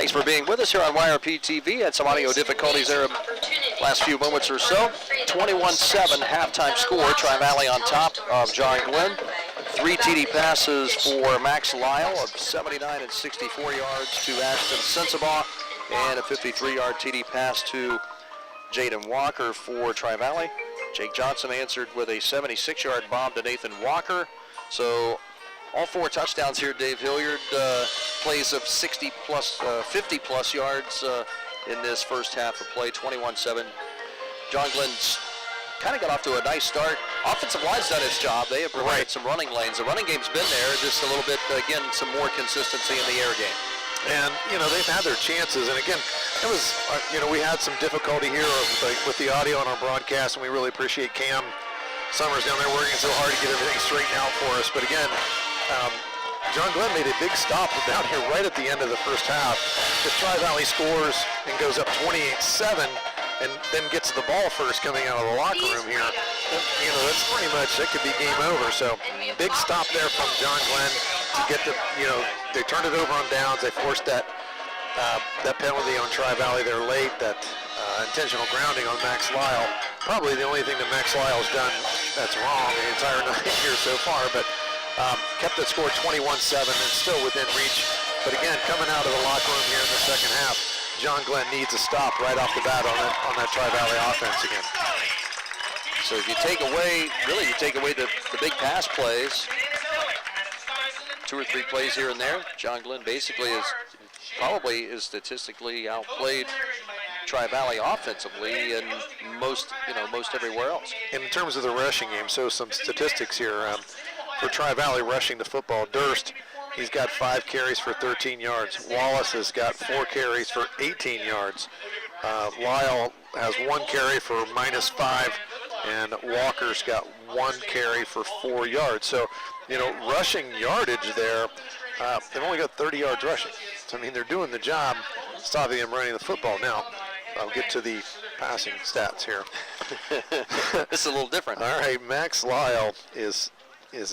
Thanks for being with us here on YPRtv. Had some audio difficulties there last few moments or so. 21-7 halftime score. Tri-Valley on top of John Glenn. 3 TD passes for Max Lyle of 79 and 64 yards to Ashton Sensabaugh, and a 53-yard TD pass to Jaden Walker for Tri-Valley. Jake Johnson answered with a 76-yard bomb to Nathan Walker. So all 4 touchdowns here. Dave Hilliard plays of 50-plus yards in this first half of play, 21-7. John Glenn's kind of got off to a nice start. Offensive line's done its job. They have provided some running lanes. The running game's been there, just a little bit, again, some more consistency in the air game. And, they've had their chances. And again, it was, we had some difficulty here with the audio on our broadcast, and we really appreciate Cam Summers down there working so hard to get everything straightened out for us. But again, John Glenn made a big stop down here right at the end of the first half. If Tri-Valley scores and goes up 28-7, and then gets the ball first coming out of the locker room here, that's pretty much, that could be game over. So big stop there from John Glenn to get the, they turned it over on downs. They forced that penalty on Tri-Valley there late, that intentional grounding on Max Lyle. Probably the only thing that Max Lyle's done that's wrong the entire night here so far, but kept that score 21-7 and still within reach. But again, coming out of the locker room here in the second half, John Glenn needs a stop right off the bat on that Tri-Valley offense again. So if you take away the big pass plays, 2 or 3 plays here and there, John Glenn basically is statistically outplayed Tri-Valley offensively and most everywhere else. In terms of the rushing game, so some statistics here for Tri-Valley rushing the football. Durst, he's got 5 carries for 13 yards. Wallace has got 4 carries for 18 yards. Lyle has 1 carry for -5, and Walker's got 1 carry for 4 yards. So, rushing yardage there, they've only got 30 yards rushing. So, they're doing the job stopping them running the football. Now, I'll get to the passing stats here. This is a little different. All right, Max Lyle is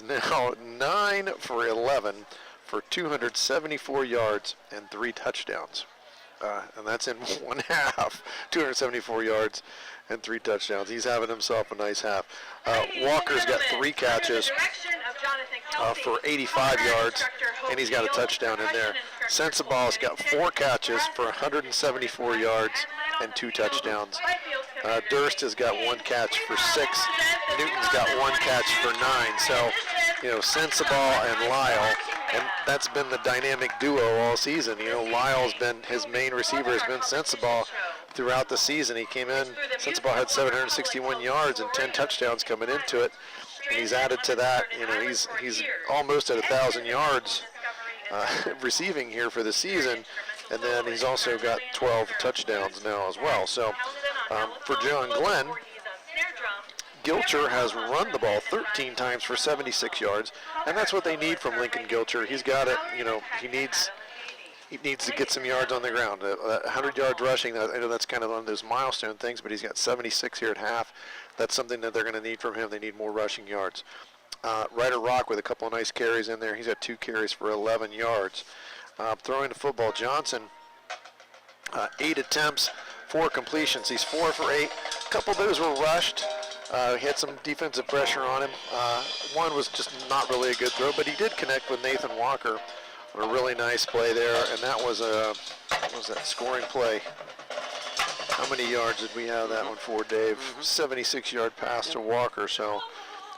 now 9 for 11 for 274 yards and 3 touchdowns. And that's in one half, 274 yards and 3 touchdowns. He's having himself a nice half. Walker's got 3 catches for 85 yards, and he's got a touchdown in there. Sensabaugh's got 4 catches for 174 yards and 2 touchdowns. Durst has got 1 catch for 6. Newton's got 1 catch for 9. So, Sensabaugh and Lyle, and that's been the dynamic duo all season. Lyle's been, his main receiver has been Sensabaugh throughout the season. He came in, Sensabaugh had 761 yards and 10 touchdowns coming into it. And he's added to that, he's almost at 1,000 yards receiving here for the season. And then he's also got 12 touchdowns now as well. So for John Glenn, Gilcher has run the ball 13 times for 76 yards, and that's what they need from Lincoln Gilcher. He's got it, he needs to get some yards on the ground. 100 yards rushing, I know that's kind of one of those milestone things, but he's got 76 here at half. That's something that they're going to need from him. They need more rushing yards. Ryder Rock with a couple of nice carries in there. He's got 2 carries for 11 yards. Throwing the football, Johnson, 8 attempts, 4 completions. He's 4 for 8. A couple of those were rushed. He had some defensive pressure on him. One was just not really a good throw, but he did connect with Nathan Walker on a really nice play there, and that was what was that scoring play? How many yards did we have that one for, Dave? 76-yard pass to Walker, so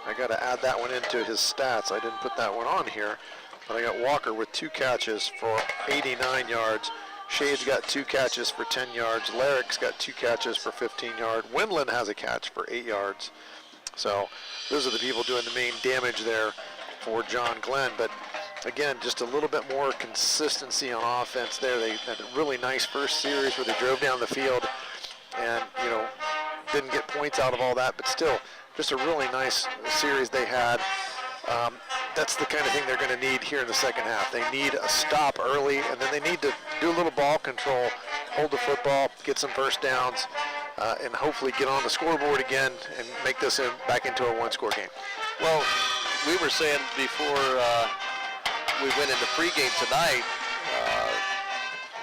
I got to add that one into his stats. I didn't put that one on here, but I got Walker with 2 catches for 89 yards. Shade's got 2 catches for 10 yards. Larrick's got 2 catches for 15 yards. Windland has a catch for 8 yards. So those are the people doing the main damage there for John Glenn. But again, just a little bit more consistency on offense there. They had a really nice first series where they drove down the field and, didn't get points out of all that, but still just a really nice series they had. That's the kind of thing they're going to need here in the second half. They need a stop early, and then they need to do a little ball control, hold the football, get some first downs, and hopefully get on the scoreboard again and make this back into a 1-score game. Well, we were saying before we went into pregame tonight,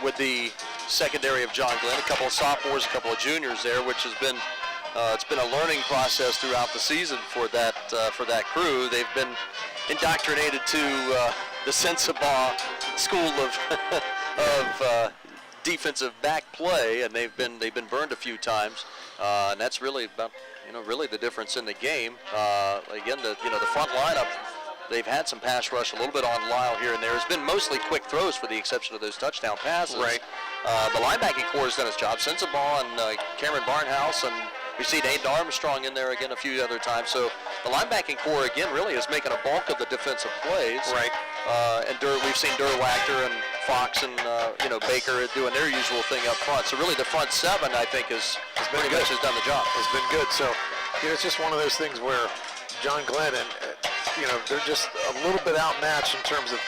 with the secondary of John Glenn, a couple of sophomores, a couple of juniors there, which has been it's been a learning process throughout the season for that crew. They've been indoctrinated to the Sensabaugh school of defensive back play, and they've been burned a few times, and that's really about really the difference in the game. Again, the front lineup, they've had some pass rush, a little bit on Lyle here and there. It's been mostly quick throws for the exception of those touchdown passes. Right. The linebacking core has done its job. Sensabaugh and Cameron Barnhouse, and we see Aiden Armstrong in there again a few other times. So the linebacking core again really is making a bulk of the defensive plays. Right. And we've seen Durwachter and Fox and Baker doing their usual thing up front. So really the front seven, I think, has pretty much has done the job. Has been good. So it's just one of those things where John Glenn and they're just a little bit outmatched in terms of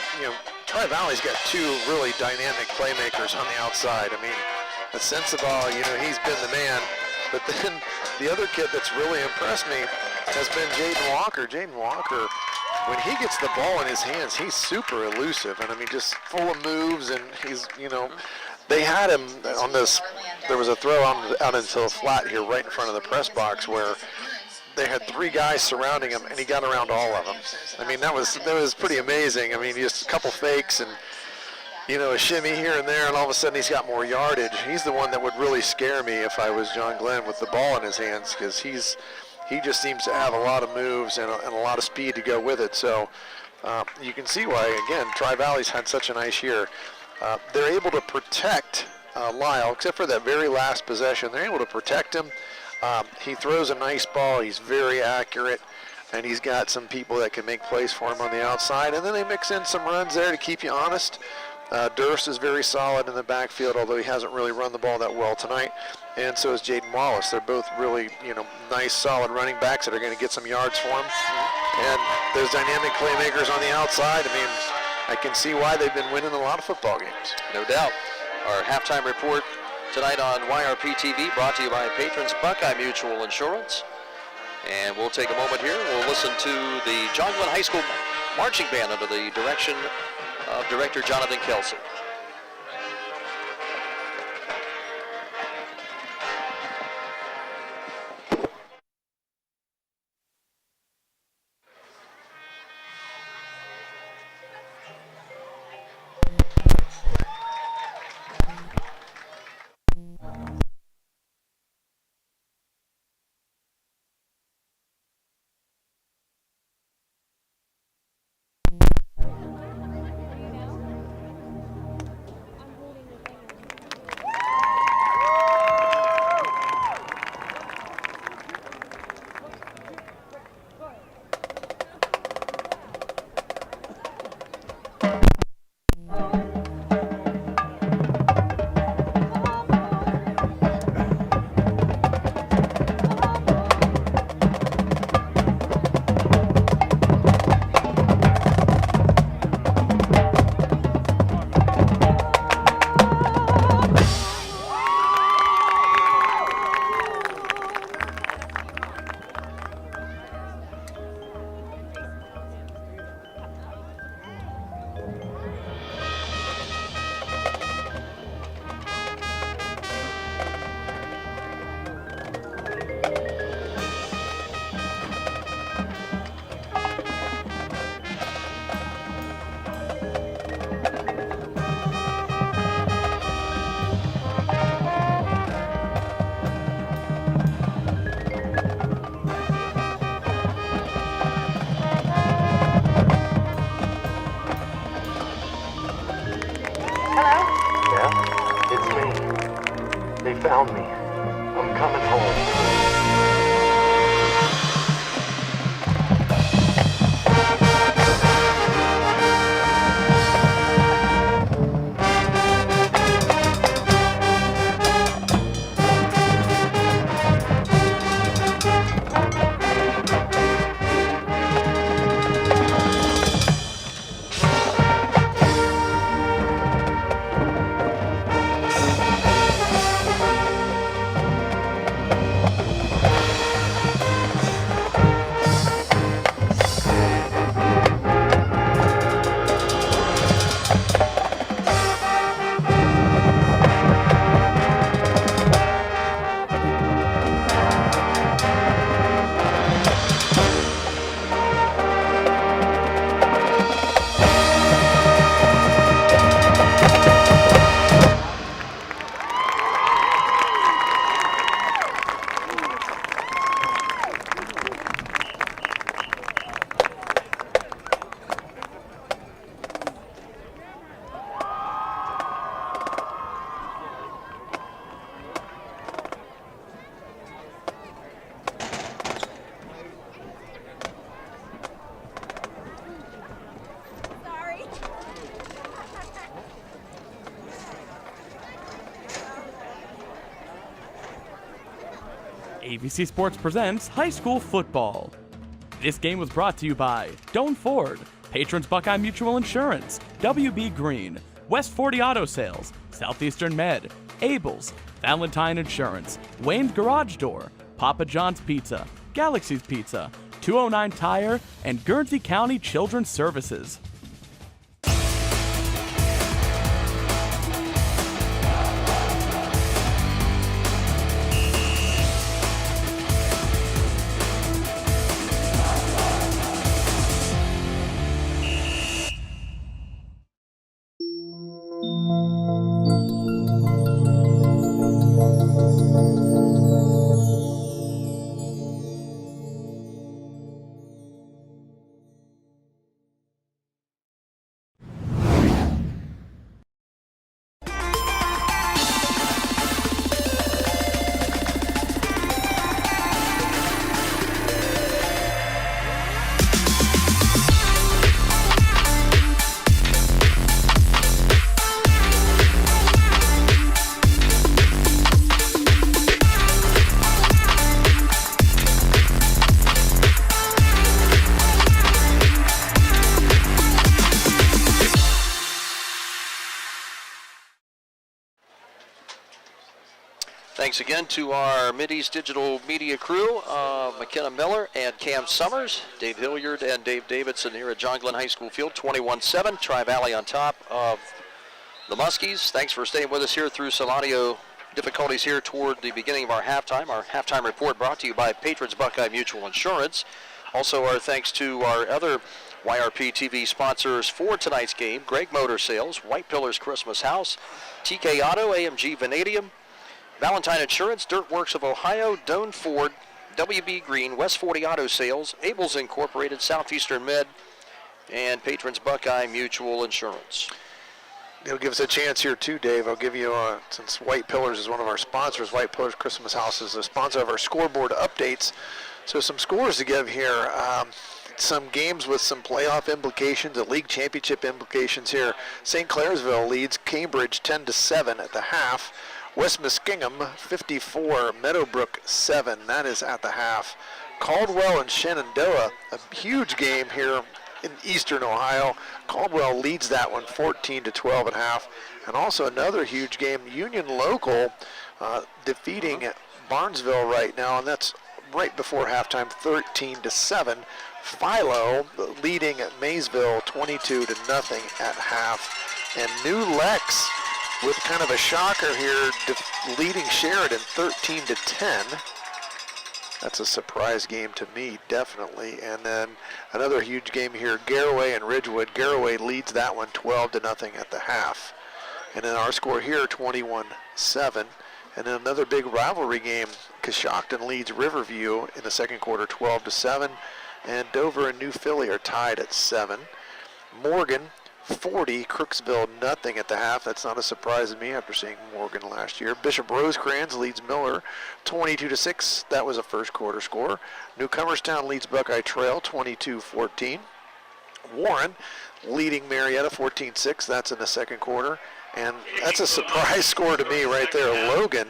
Tri-Valley's got two really dynamic playmakers on the outside. I mean, the Sensabaugh, he's been the man. But then the other kid that's really impressed me has been Jaden Walker. Jaden Walker, when he gets the ball in his hands, he's super elusive. And I mean, just full of moves. And he's, they had him on this. There was a throw out into the flat here right in front of the press box where they had three guys surrounding him, and he got around all of them. I mean, that was pretty amazing. I mean, just a couple fakes and a shimmy here and there, and all of a sudden he's got more yardage. He's the one that would really scare me if I was John Glenn with the ball in his hands, because he just seems to have a lot of moves and a lot of speed to go with it. So you can see why, again, Tri-Valley's had such a nice year. They're able to protect Lyle, except for that very last possession. They're able to protect him. He throws a nice ball. He's very accurate, and he's got some people that can make plays for him on the outside. And then they mix in some runs there to keep you honest. Durst is very solid in the backfield, although he hasn't really run the ball that well tonight. And so is Jaden Wallace. They're both really, nice, solid running backs that are going to get some yards for him. And those dynamic playmakers on the outside, I mean, I can see why they've been winning a lot of football games. No doubt. Our halftime report tonight on YPRtv brought to you by patrons Buckeye Mutual Insurance. And we'll take a moment here. We'll listen to the John Glenn High School marching band under the direction of Director Jonathan Kelsey. Found me. I'm coming home. AVC Sports presents high school football. This game was brought to you by Doan Ford, patrons Buckeye Mutual Insurance, WB Green, West 40 Auto Sales, Southeastern Med, Abel's, Valentine Insurance, Wayne's Garage Door, Papa John's Pizza, Galaxy's Pizza, 209 Tire, and Guernsey County Children's Services. Thanks again to our Mideast Digital Media crew, McKenna Miller and Cam Summers, Dave Hilliard and Dave Davidson here at John Glenn High School Field, 21-7, Tri-Valley on top of the Muskies. Thanks for staying with us here through some audio difficulties here toward the beginning of our halftime. Our halftime report brought to you by patrons Buckeye Mutual Insurance. Also our thanks to our other YPRtv sponsors for tonight's game, Greg Motor Sales, White Pillars Christmas House, TK Auto, AMG Vanadium, Valentine Insurance, Dirt Works of Ohio, Doan Ford, WB Green, West 40 Auto Sales, Abel's Incorporated, Southeastern Med, and patrons Buckeye Mutual Insurance. It'll give us a chance here too, Dave. I'll give you, since White Pillars is one of our sponsors, White Pillars Christmas House is a sponsor of our scoreboard updates. So some scores to give here. Some games with some playoff implications, a league championship implications here. St. Clairsville leads Cambridge 10-7 at the half. West Muskingum 54, Meadowbrook 7. That is at the half. Caldwell and Shenandoah, a huge game here in eastern Ohio. Caldwell leads that one 14-12 at half. And also another huge game, Union Local defeating Barnesville right now, and that's right before halftime, 13-7. Philo leading Maysville 22-0 at half. And New Lex with kind of a shocker here, leading Sheridan 13-10. That's a surprise game to me, definitely. And then another huge game here, Garraway and Ridgewood. Garraway leads that one 12-0 at the half. And then our score here, 21-7. And then another big rivalry game, Coshocton leads Riverview in the second quarter 12-7. And Dover and New Philly are tied at 7. Morgan 40, Crooksville nothing at the half. That's not a surprise to me after seeing Morgan last year. Bishop Rosecrans leads Miller 22-6. That was a first quarter score. Newcomerstown leads Buckeye Trail 22-14. Warren leading Marietta 14-6. That's in the second quarter. And that's a surprise score to me right there. Logan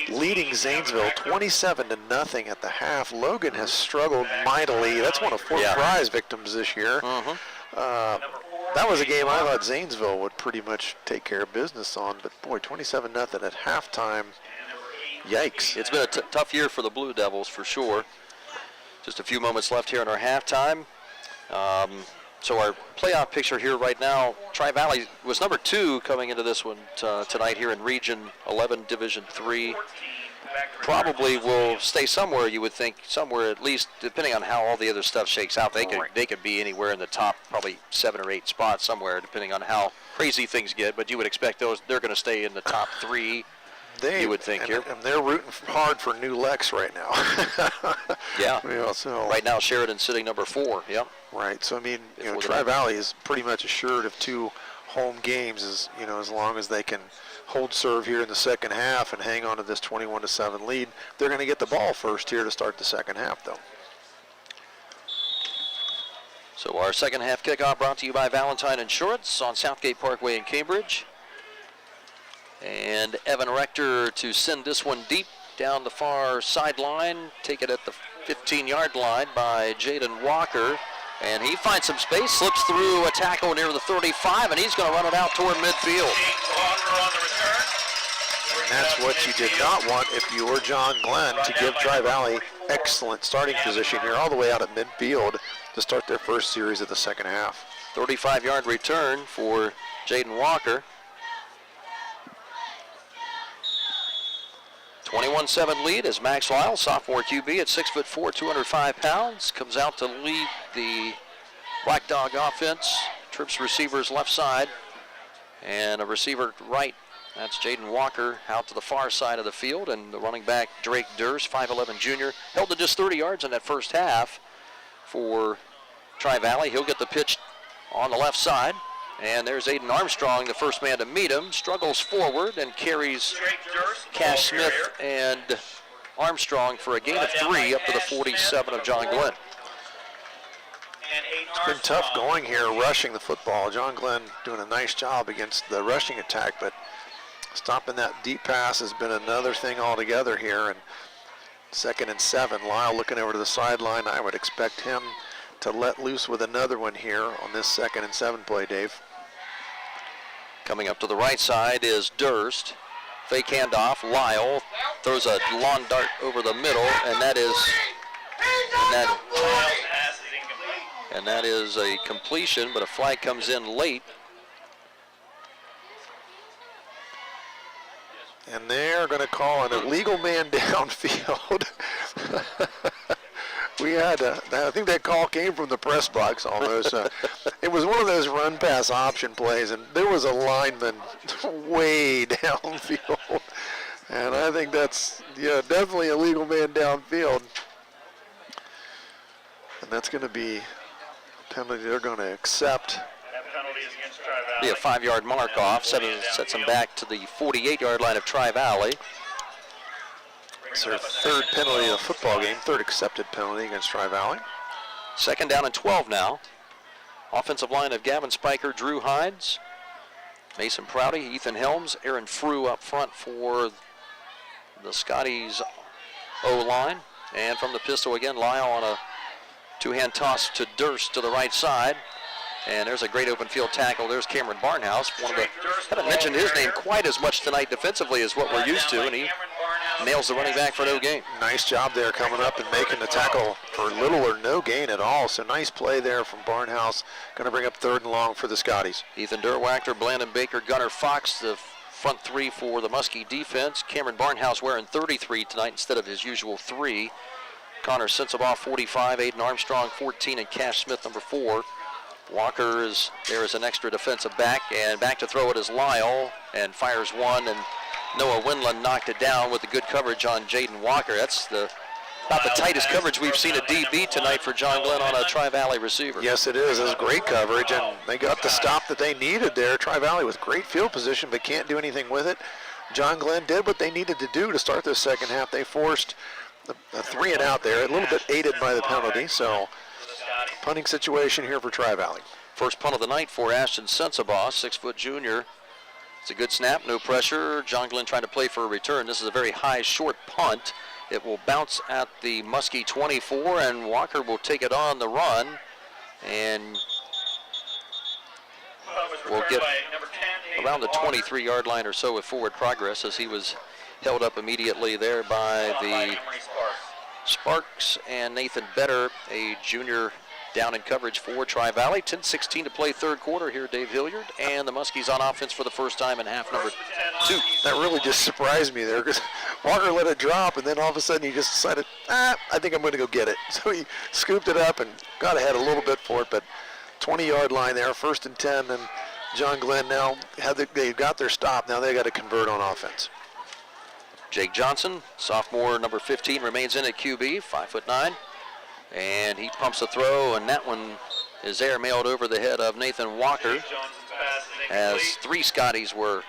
leading Zanesville 27-0 at the half. Logan has struggled mightily. That's one of 4 prize victims this year. That was a game I thought Zanesville would pretty much take care of business on, but boy, 27-0 at halftime. Yikes. It's been a tough year for the Blue Devils for sure. Just a few moments left here in our halftime. So our playoff picture here right now, Tri-Valley was number 2 coming into this one tonight here in Region 11, Division 3. Probably will stay somewhere, you would think, somewhere at least, depending on how all the other stuff shakes out. They could be anywhere in the top probably 7 or 8 spots somewhere, depending on how crazy things get. But you would expect they're going to stay in the top 3. You would think here. And they're rooting hard for New Lex right now. Yeah. So right now, Sheridan's sitting number 4. Yep. Right. So I mean, Tri-Valley is pretty much assured of 2 home games, as long as they can hold serve here in the second half and hang on to this 21-7 lead. They're going to get the ball first here to start the second half, though. So our second half kickoff brought to you by Valentine Insurance on Southgate Parkway in Cambridge. And Evan Rector to send this one deep down the far sideline, take it at the 15-yard line by Jaden Walker. And he finds some space, slips through a tackle near the 35, and he's going to run it out toward midfield. And that's what you did not want if you were John Glenn, to give Tri-Valley excellent starting position here all the way out at midfield to start their first series of the second half. 35-yard return for Jaden Walker. 21-7 lead as Max Lyle, sophomore QB at 6'4", 205 pounds, comes out to lead the Black Dog offense. Trips receivers left side and a receiver right. That's Jaden Walker out to the far side of the field, and the running back Drake Durst, 5'11" junior, held to just 30 yards in that first half for Tri-Valley. He'll get the pitch on the left side. And there's Aiden Armstrong, the first man to meet him, struggles forward and carries Cash Smith and Armstrong for a gain of 3 up to the 47 of John Glenn. It's been tough going here, rushing the football. John Glenn doing a nice job against the rushing attack, but stopping that deep pass has been another thing altogether here. And 2nd and 7, Lyle looking over to the sideline. I would expect him to let loose with another one here on this 2nd and 7 play, Dave. Coming up to the right side is Durst. Fake handoff. Lyle throws a lawn dart over the middle, and that is a completion, but a flag comes in late. And they're going to call an illegal man downfield. We had, I think that call came from the press box almost. It was one of those run pass option plays, and there was a lineman way downfield. And I think that's, definitely a legal man downfield. And that's going to be a penalty they're going to accept. That penalty is against Tri-Valley. Be a 5-yard mark off, sets him back to the 48-yard line of Tri-Valley. It's their 3rd penalty of the football game, 3rd accepted penalty against Tri-Valley. 2nd down and 12 now. Offensive line of Gavin Spiker, Drew Hines, Mason Prouty, Ethan Helms, Aaron Frew up front for the Scotties O-line. And from the pistol again, Lyle on a 2-hand toss to Durst to the right side. And there's a great open field tackle. There's Cameron Barnhouse. Haven't mentioned his name quite as much tonight defensively as what we're used to, and he nails the running back for no gain. Nice job there coming up and making the tackle for little or no gain at all. So nice play there from Barnhouse. Going to bring up 3rd and long for the Scotties. Ethan Derwachter, Blandon Baker, Gunnar Fox, the front 3 for the Muskie defense. Cameron Barnhouse wearing 33 tonight instead of his usual 3. Connor Sensabaugh, 45, Aiden Armstrong, 14, and Cash Smith, number 4. Walker is there as an extra defensive back, and back to throw it is Lyle, and fires one, and Noah Winland knocked it down with the good coverage on Jaden Walker. That's about the tightest coverage we've seen a DB tonight for John Glenn on a Tri-Valley receiver. Yes, it is. It's great coverage, and they got the stop that they needed there. Tri-Valley with great field position, but can't do anything with it. John Glenn did what they needed to do to start this second half. They forced a 3 and out there, a little bit aided by the penalty, so punting situation here for Tri-Valley. First punt of the night for Ashton Sensabaugh, 6-foot junior. It's a good snap, no pressure. John Glenn trying to play for a return. This is a very high, short punt. It will bounce at the Muskie 24, and Walker will take it on the run, and will get around the 23-yard line or so with forward progress, as he was held up immediately there by the Sparks and Nathan Better, a junior down in coverage for Tri-Valley. 10:16 to play 3rd quarter here, Dave Hilliard, and the Muskies on offense for the first time in half number 2. That really just surprised me there, because Walker let it drop, and then all of a sudden he just decided, I think I'm going to go get it. So he scooped it up and got ahead a little bit for it, but 20-yard line there, 1st and 10, and John Glenn now, they've got their stop. Now they got to convert on offense. Jake Johnson, sophomore, number 15, remains in at QB, 5'9", and he pumps a throw, and that one is airmailed over the head of Nathan Walker, as 3 Scotties were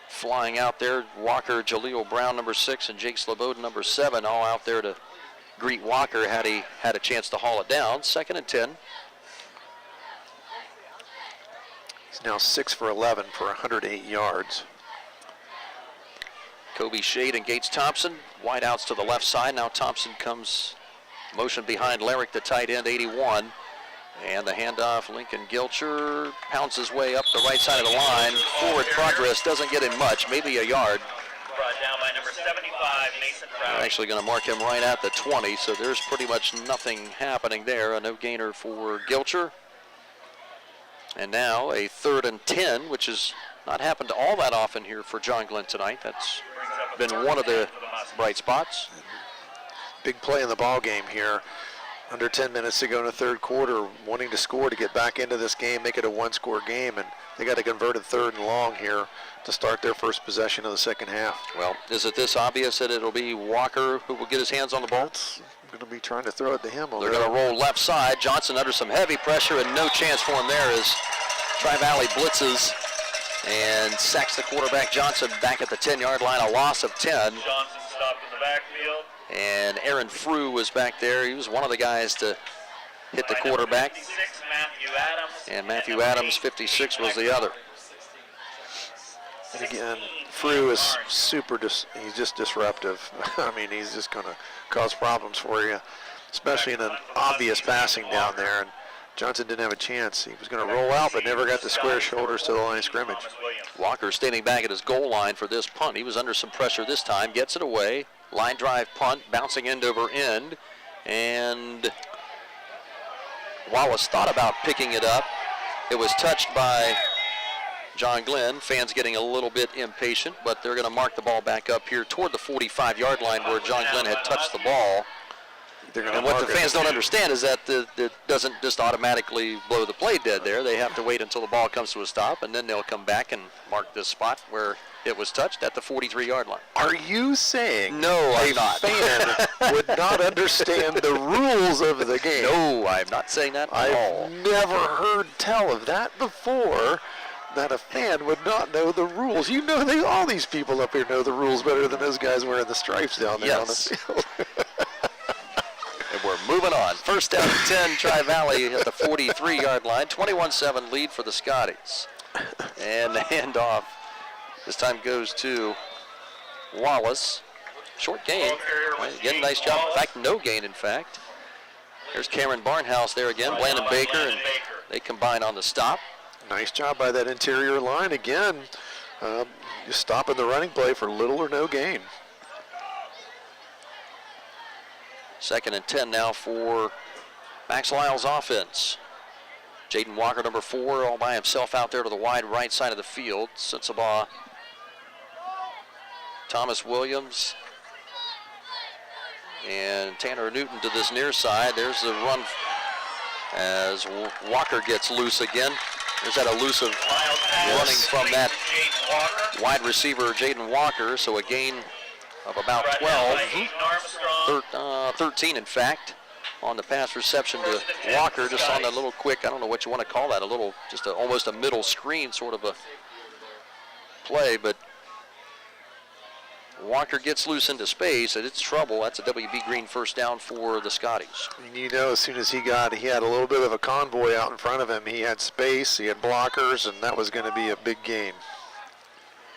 flying out there. Walker, Jaleel Brown, number 6, and Jake Slobodin, number 7, all out there to greet Walker had he had a chance to haul it down. 2nd and 10. He's now 6 for 11 for 108 yards. Kobe Shade and Gates Thompson. Wide outs to the left side. Now Thompson comes motion behind Larrick, the tight end, 81. And the handoff, Lincoln Gilcher pounds his way up the right side of the line. Forward progress doesn't get him much, maybe a yard. Brought down by number 75, Mason They're Rowley. actually going to mark him right at the 20, so there's pretty much nothing happening there. A no gainer for Gilcher. And now a 3rd and 10, which has not happened all that often here for John Glenn tonight. That's been one of the bright spots. Big play in the ball game here. Under 10 minutes to go in the third quarter, wanting to score to get back into this game, make it a one-score game, and they got a converted 3rd and long here to start their first possession of the second half. Well, is it this obvious that it'll be Walker who will get his hands on the ball? I'm going to be trying to throw it to him. They're going to roll left side. Johnson under some heavy pressure, and no chance for him there as Tri-Valley blitzes and sacks the quarterback Johnson back at the 10-yard line, a loss of 10. Johnson stopped in the backfield. And Aaron Frew was back there. He was one of the guys to hit the quarterback. 56, Matthew Adams. And Matthew Adams, 56, was the other. And again, Frew is he's just disruptive. I mean, he's just going to cause problems for you, especially in an obvious passing down there. And Johnson didn't have a chance. He was going to roll out, but never got the square shoulders to the line of scrimmage. Walker standing back at his goal line for this punt. He was under some pressure this time, gets it away. Line drive punt, bouncing end over end. And Wallace thought about picking it up. It was touched by John Glenn. Fans getting a little bit impatient, but they're going to mark the ball back up here toward the 45-yard line where John Glenn had touched the ball. And what the fans don't understand is that it doesn't just automatically blow the play dead there. They have to wait until the ball comes to a stop, and then they'll come back and mark this spot where it was touched at the 43-yard line. Are you saying No, I'm a not. fan would not understand the rules of the game? No, I'm not saying that at all. I've never heard tell of that before, that a fan would not know the rules. You know, all these people up here know the rules better than those guys wearing the stripes down there on the Yes. field. And we're moving on. First down and 10, Tri-Valley at the 43-yard line. 21-7 lead for the Scotties. And the handoff this time goes to Wallace. Short gain. Again, nice job. In fact, no gain, in fact. There's Cameron Barnhouse there again. Landon Baker, and they combine on the stop. Nice job by that interior line again. Just stopping the running play for little or no gain. 2nd and 10 now for Max Lyle's offense. Jaden Walker, number 4, all by himself out there to the wide right side of the field. Sensabaugh, Thomas Williams, and Tanner Newton to this near side. There's the run as Walker gets loose again. There's that elusive running from that wide receiver, Jaden Walker. So a gain of about 12, 13 in fact, on the pass reception to Walker, just on that little quick, I don't know what you want to call that, almost a middle screen sort of a play, but Walker gets loose into space, and it's trouble. That's a WB Green first down for the Scotties. You know, as soon as he had a little bit of a convoy out in front of him. He had space, he had blockers, and that was going to be a big gain.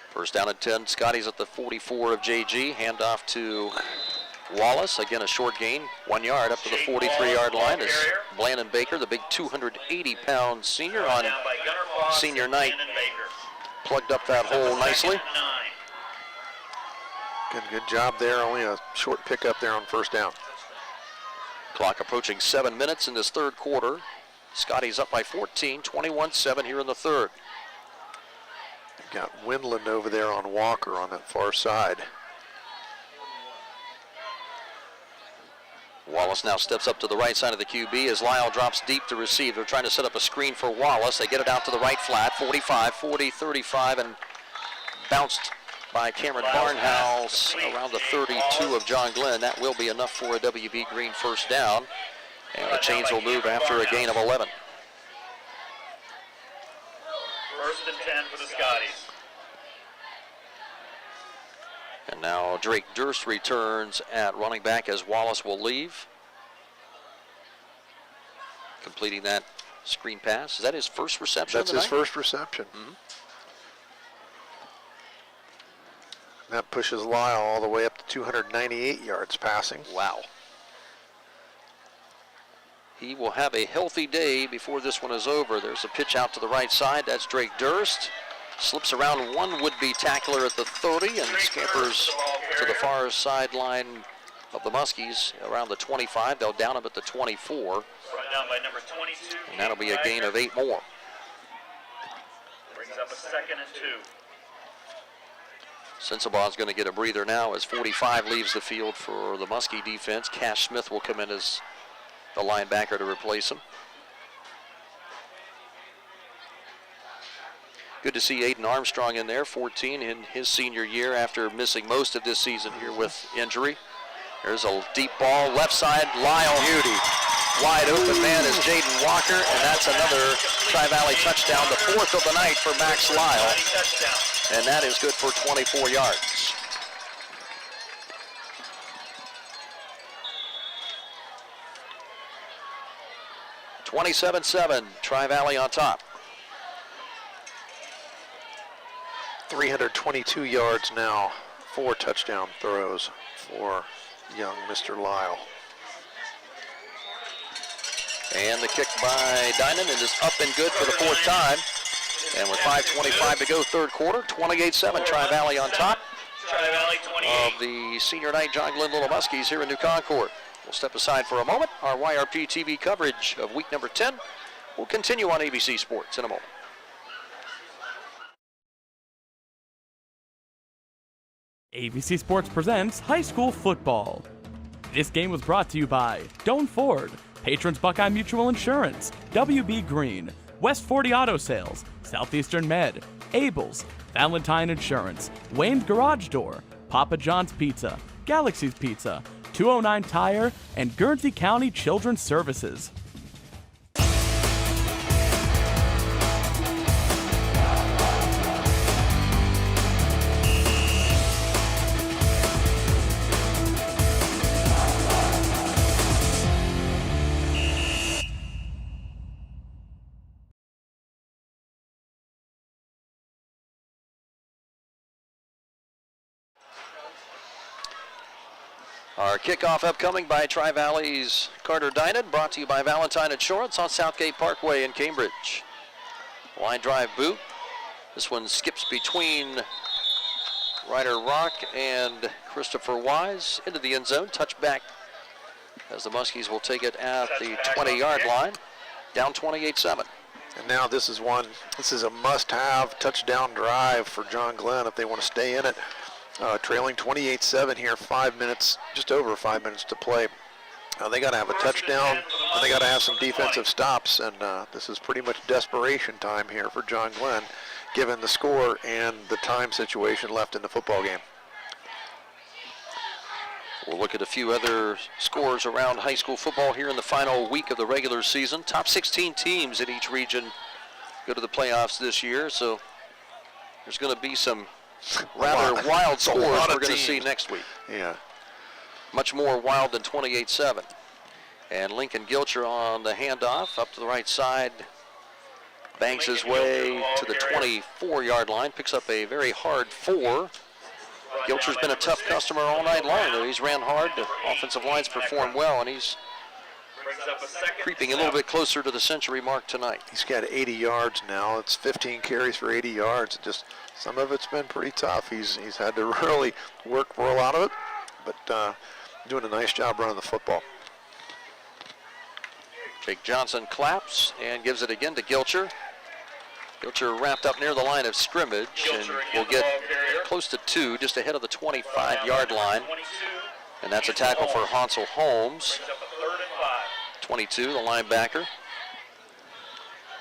First down and 10, Scotties at the 44 of JG. Handoff to Wallace. Again, a short gain, 1 yard up to the 43-yard line as Blandon Baker, the big 280-pound senior on senior night, plugged up that hole nicely. Good job there. Only a short pickup there on first down. Clock approaching 7 minutes in this third quarter. Scotties up by 14, 21-7 here in the third. Got Windland over there on Walker on that far side. Wallace now steps up to the right side of the QB as Lyle drops deep to receive. They're trying to set up a screen for Wallace. They get it out to the right flat, 45, 40, 35, and bounced by Cameron Barnhouse around the 32 of John Glenn. That will be enough for a WB Green first down. And the chains will move after a gain of 11. First and 10 for the Scotties. And now Drake Durst returns at running back as Wallace will leave. Completing that screen pass. Is that his first reception? That's his first reception. That pushes Lyle all the way up to 298 yards passing. Wow. He will have a healthy day before this one is over. There's a pitch out to the right side. That's Drake Durst. Slips around one would-be tackler at the 30 and scampers to the far sideline of the Muskies around the 25. They'll down him at the 24. Brought down by number 22. And that'll be a gain of 8 more. Brings up a 2nd and 2. Sensabaugh going to get a breather now as 45 leaves the field for the Muskie defense. Cash Smith will come in as the linebacker to replace him. Good to see Aiden Armstrong in there, 14 in his senior year after missing most of this season here with injury. There's a deep ball, left side, Lyle. Beauty. Wide open man is Jaden Walker, and that's another Tri-Valley touchdown, the 4th of the night for Max Lyle. And that is good for 24 yards. (27-7), Tri-Valley on top. 322 yards now, 4 touchdown throws for young Mr. Lyle. And the kick by Dinan is up and good for the 4th time. And with 5:25 to go, 3rd quarter, 28-7, Tri-Valley on top Tri-Valley 28. of the senior night John Glenn Little Muskies here in New Concord. We'll step aside for a moment. Our YRP-TV coverage of week number 10 will continue on ABC Sports in a moment. ABC Sports presents high school football. This game was brought to you by Doan Ford, Patrons Buckeye Mutual Insurance, WB Green, West 40 Auto Sales, Southeastern Med, Abel's, Valentine Insurance, Wayne's Garage Door, Papa John's Pizza, Galaxy's Pizza, 209 Tire, and Guernsey County Children's Services. Our kickoff upcoming by Tri-Valley's Carter Dinan, brought to you by Valentine Insurance on Southgate Parkway in Cambridge. Line drive boot. This one skips between Ryder Rock and Christopher Wise into the end zone. Touchback as the Muskies will take it at the 20-yard line. Down 28-7. And now this is a must-have touchdown drive for John Glenn if they want to stay in it. Trailing 28-7 here, 5 minutes, just over 5 minutes to play. They got to have a touchdown, and they got to have some defensive stops, and this is pretty much desperation time here for John Glenn, given the score and the time situation left in the football game. We'll look at a few other scores around high school football here in the final week of the regular season. Top 16 teams in each region go to the playoffs this year, so there's going to be some rather wild scores we're going to see next week. Yeah. Much more wild than 28-7. And Lincoln Gilcher on the handoff up to the right side. Banks his way to the 24-yard line. Picks up a very hard 4. Gilcher's been a tough customer all night long, though. He's ran hard. The offensive line's performed well, and he's creeping a little bit closer to the century mark tonight. He's got 80 yards now. It's 15 carries for 80 yards. Just some of it's been pretty tough. He's had to really work for a lot of it, but doing a nice job running the football. Jake Johnson claps and gives it again to Gilcher. Gilcher wrapped up near the line of scrimmage and will get close to 2, just ahead of the 25-yard line. And that's a tackle for Hansel Holmes. 22, the linebacker.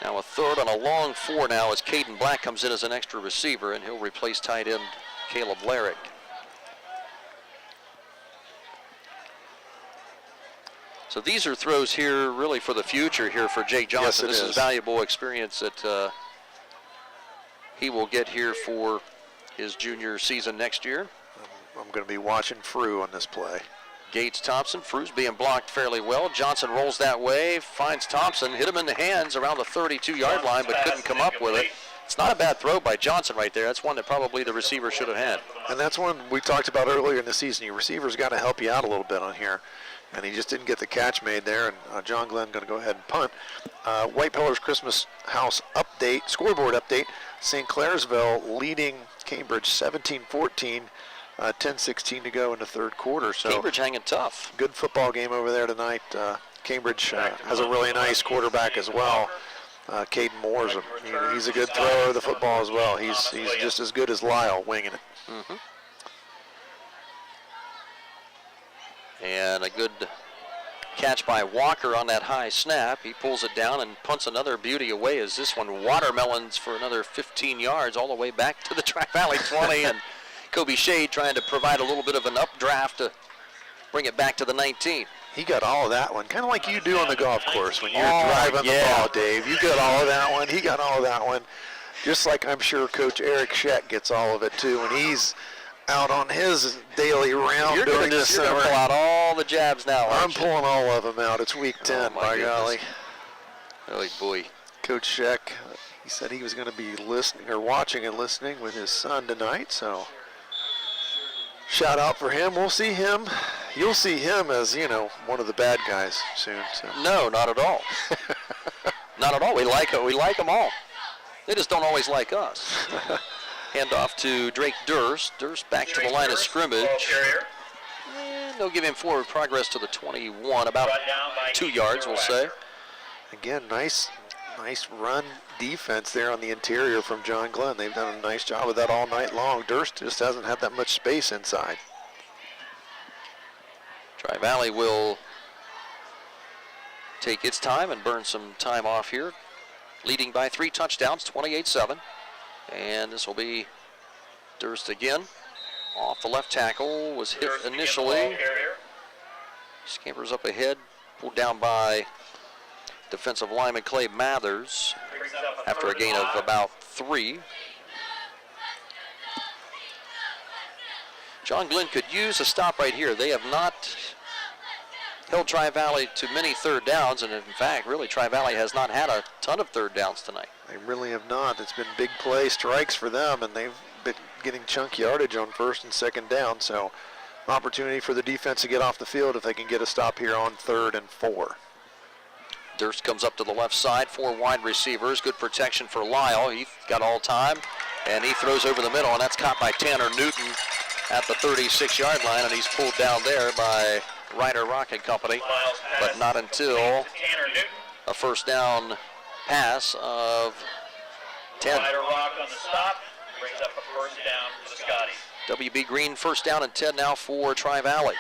Now a third on a long 4 now as Caden Black comes in as an extra receiver, and he'll replace tight end Caleb Larrick. So these are throws here really for the future here for Jake Johnson. Yes, this is valuable experience that he will get here for his junior season next year. I'm going to be watching Frew on this play. Gates Thompson, Frew's being blocked fairly well. Johnson rolls that way, finds Thompson, hit him in the hands around the 32-yard line, but couldn't come up with it. It's not a bad throw by Johnson right there. That's one that probably the receiver should have had. And that's one we talked about earlier in the season. Your receivers got to help you out a little bit on here. And he just didn't get the catch made there. And John Glenn going to go ahead and punt. White Pillars Christmas House update, scoreboard update. St. Clairsville leading Cambridge 17-14. 10-16 to go in the third quarter. So Cambridge hanging tough. Good football game over there tonight. Cambridge has a really nice quarterback as well. Caden Moore's he's a good thrower of the football as well. He's just as good as Lyle winging it. Mm-hmm. And a good catch by Walker on that high snap. He pulls it down and punts another beauty away as this one watermelons for another 15 yards all the way back to the Tri-Valley 20. And Kobe Shade trying to provide a little bit of an updraft to bring it back to the 19. He got all of that one, kind of like you do on the golf course when you're driving the ball, Dave. You got all of that one. He got all of that one. Just like I'm sure Coach Eric Scheck gets all of it, too, when he's out on his daily round during the summer. You're going to pull out all the jabs now, I'm pulling all of them out. It's week 10, by golly. Oh, boy. Coach Scheck, he said he was going to be listening or watching and listening with his son tonight, so shout out for him. We'll see him. You'll see him as, one of the bad guys soon. So. No, not at all. Not at all. We like them all. They just don't always like us. Hand off to Drake Durst. Durst back to the line of scrimmage. And they'll give him forward progress to the 21, about 2 yards, we'll say. Again, nice run defense there on the interior from John Glenn. They've done a nice job of that all night long. Durst just hasn't had that much space inside. Tri-Valley will take its time and burn some time off here. Leading by 3 touchdowns, 28-7. And this will be Durst again. Off the left tackle, was hit initially. Scampers up ahead, pulled down by defensive lineman Clay Mathers after a gain of about 3. John Glenn could use a stop right here. They have not held Tri-Valley to many third downs, and in fact, really, Tri-Valley has not had a ton of third downs tonight. They really have not. It's been big play strikes for them, and they've been getting chunk yardage on first and second down, so opportunity for the defense to get off the field if they can get a stop here on 3rd and 4. Durst comes up to the left side, 4 wide receivers, good protection for Lyle. He got all time, and he throws over the middle, and that's caught by Tanner Newton at the 36-yard line, and he's pulled down there by Ryder Rocket Company, but not until a first down pass of 10. Ryder Rock on the stop, brings up a first down for the Scotties. WB Green first down and 10 now for Tri-Valley.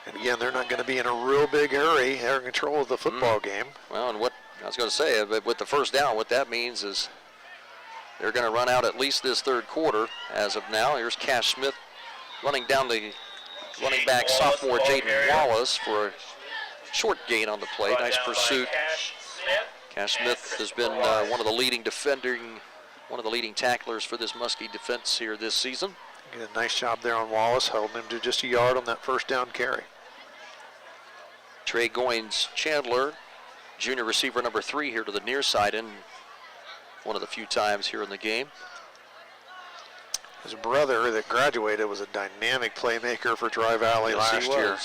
And again, they're not going to be in a real big hurry. They're in control of the football game. Well, and what I was going to say, with the first down, what that means is they're going to run out at least this third quarter as of now. Here's Cash Smith running down the running back sophomore Jaden Wallace for a short gain on the play. Nice pursuit. Cash Smith has been one of the leading tacklers for this Muskie defense here this season. Did a nice job there on Wallace, holding him to just a yard on that first down carry. Trey Goins Chandler, junior receiver number 3 here to the near side, in one of the few times here in the game. His brother that graduated was a dynamic playmaker for Tri-Valley last year.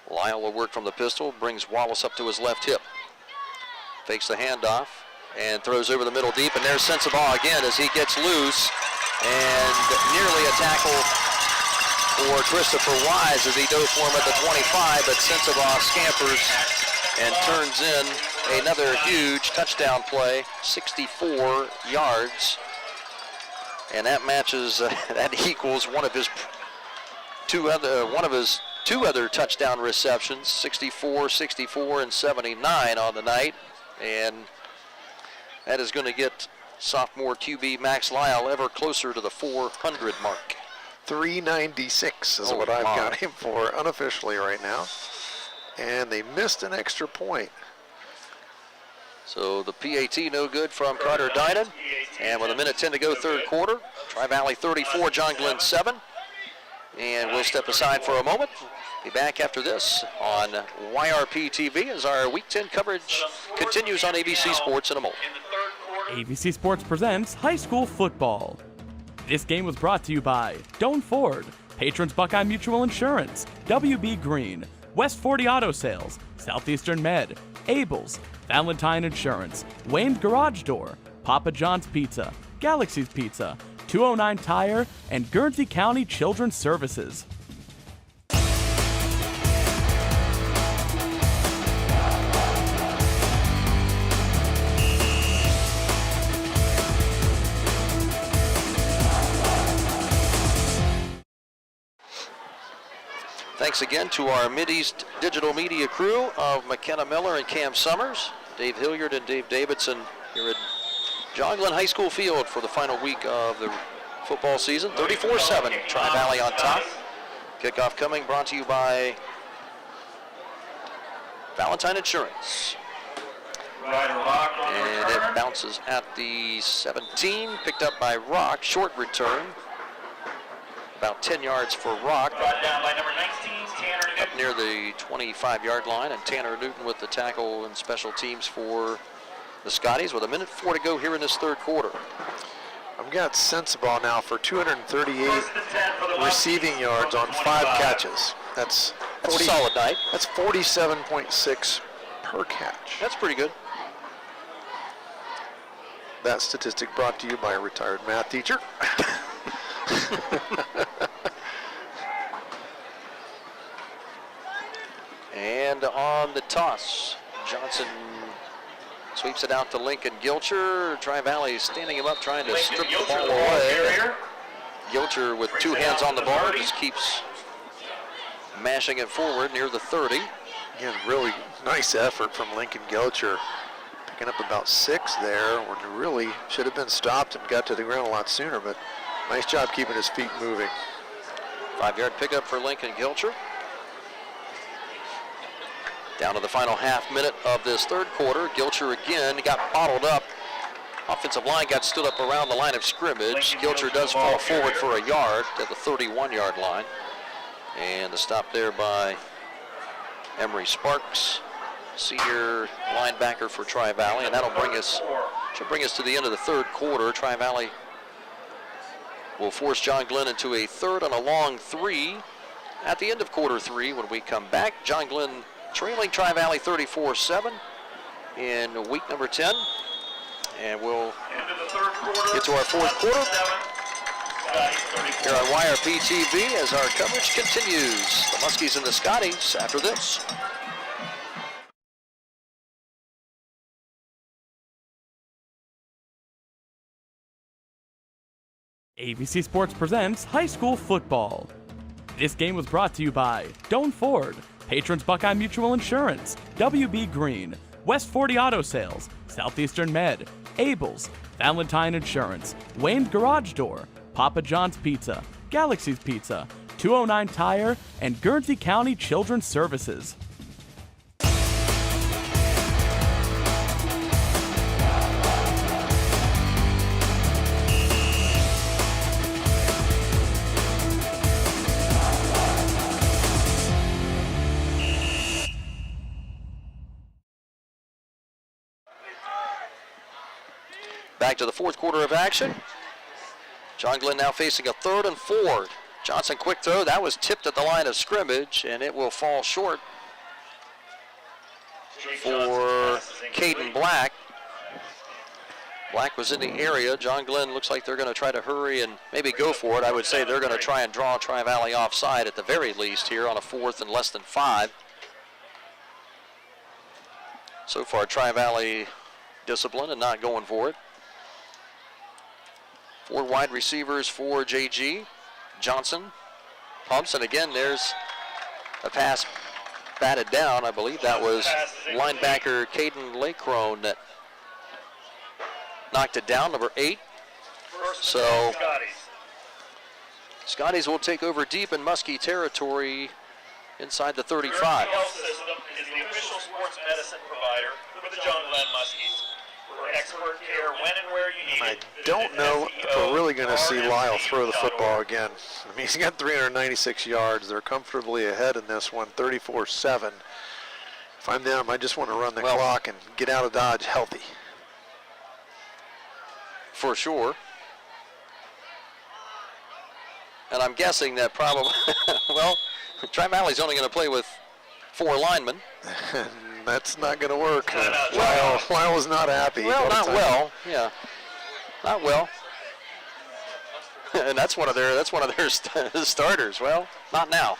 Lyle will work from the pistol, brings Wallace up to his left hip. Fakes the handoff and throws over the middle deep, and there's Sensabaugh again as he gets loose, and nearly a tackle for Christopher Wise as he dove for him at the 25, but Sensabaugh scampers and turns in another huge touchdown play, 64 yards. And that matches, that equals one of his two other touchdown receptions, 64, 64, and 79 on the night. And that is going to get sophomore QB Max Lyle ever closer to the 400 mark. 396 is what I've got him for unofficially right now. And they missed an extra point. So the PAT no good from Carter Dinan. And with 1:10 to go third quarter, Tri-Valley 34, John Glenn 7. And we'll step aside for a moment. Be back after this on YPRtv as our Week 10 coverage continues on ABC Sports in a moment. ABC Sports presents high school football. This game was brought to you by Doan Ford, patrons Buckeye Mutual Insurance, WB Green, West 40 Auto Sales, Southeastern Med, Abel's, Valentine Insurance, Wayne's Garage Door, Papa John's Pizza, Galaxy's Pizza, 209 Tire, and Guernsey County Children's Services. Thanks again to our Mideast digital media crew of McKenna Miller and Cam Summers, Dave Hilliard and Dave Davidson here at John Glenn High School Field for the final week of the football season. 34-7, Tri-Valley on top. Kickoff coming, brought to you by Valentine Insurance. And it bounces at the 17, picked up by Rock, short return. About 10 yards for Rock. Brought down by number 19, Tanner Up Newton. near the 25-yard line, and Tanner Newton with the tackle and special teams for the Scotties with 1:04 to go here in this third quarter. I've got Sensible now for 238 First and 10 for the Muskies receiving yards from on the 5 25. catches. That's That's a solid night. That's 47.6 per catch. That's pretty good. That statistic brought to you by a retired math teacher. And on the toss, Johnson sweeps it out to Lincoln Gilcher. Tri-Valley standing him up, trying to strip the ball away. Gilcher with two hands on the ball just keeps mashing it forward near the 30. Again, really nice effort from Lincoln Gilcher. Picking up about 6 there when he really should have been stopped and got to the ground a lot sooner, but nice job keeping his feet moving. 5-yard pickup for Lincoln Gilcher. Down to the final half minute of this third quarter. Gilcher again got bottled up. Offensive line got stood up around the line of scrimmage. Gilcher does fall forward for a yard at the 31-yard line. And the stop there by Emery Sparks, senior linebacker for Tri-Valley, and that'll should bring us to the end of the third quarter. Tri-Valley will force John Glenn into a third and a long 3 at the end of quarter 3 when we come back. John Glenn trailing Tri-Valley 34-7 in week number 10. And we'll get to our fourth quarter here on YPRtv as our coverage continues. The Muskies and the Scotties after this. ABC Sports presents high school football. This game was brought to you by Doan Ford, patrons Buckeye Mutual Insurance, WB Green, West 40 Auto Sales, Southeastern Med, Abel's, Valentine Insurance, Wayne's Garage Door, Papa John's Pizza, Galaxy's Pizza, 209 Tire, and Guernsey County Children's Services. Back to the fourth quarter of action. John Glenn now facing a 3rd and 4. Johnson quick throw. That was tipped at the line of scrimmage, and it will fall short for Caden Black. Black was in the area. John Glenn looks like they're going to try to hurry and maybe go for it. I would say they're going to try and draw Tri-Valley offside at the very least here on a 4th and less than 5. So far, Tri-Valley disciplined and not going for it. 4 wide receivers for JG. Johnson pumps, and again, there's a pass batted down. I believe that was linebacker Caden Lacrone that knocked it down, number 8. So Scotties will take over deep in Muskie territory inside the 35. Health System is the official sports medicine provider for the John Glenn Muskies. For expert expert care when and where you need I it. don't know if we're really going to see Lyle throw the football again. I mean, he's got 396 yards. They're comfortably ahead in this one, 34-7. If I'm them, I just want to run the clock and get out of Dodge healthy. For sure. And I'm guessing that probably, well, Tri-Valley's only going to play with 4 linemen. That's not going to work. Lyle was not happy. Well, not well. Yeah, not well. And that's one of their starters. Well, not now.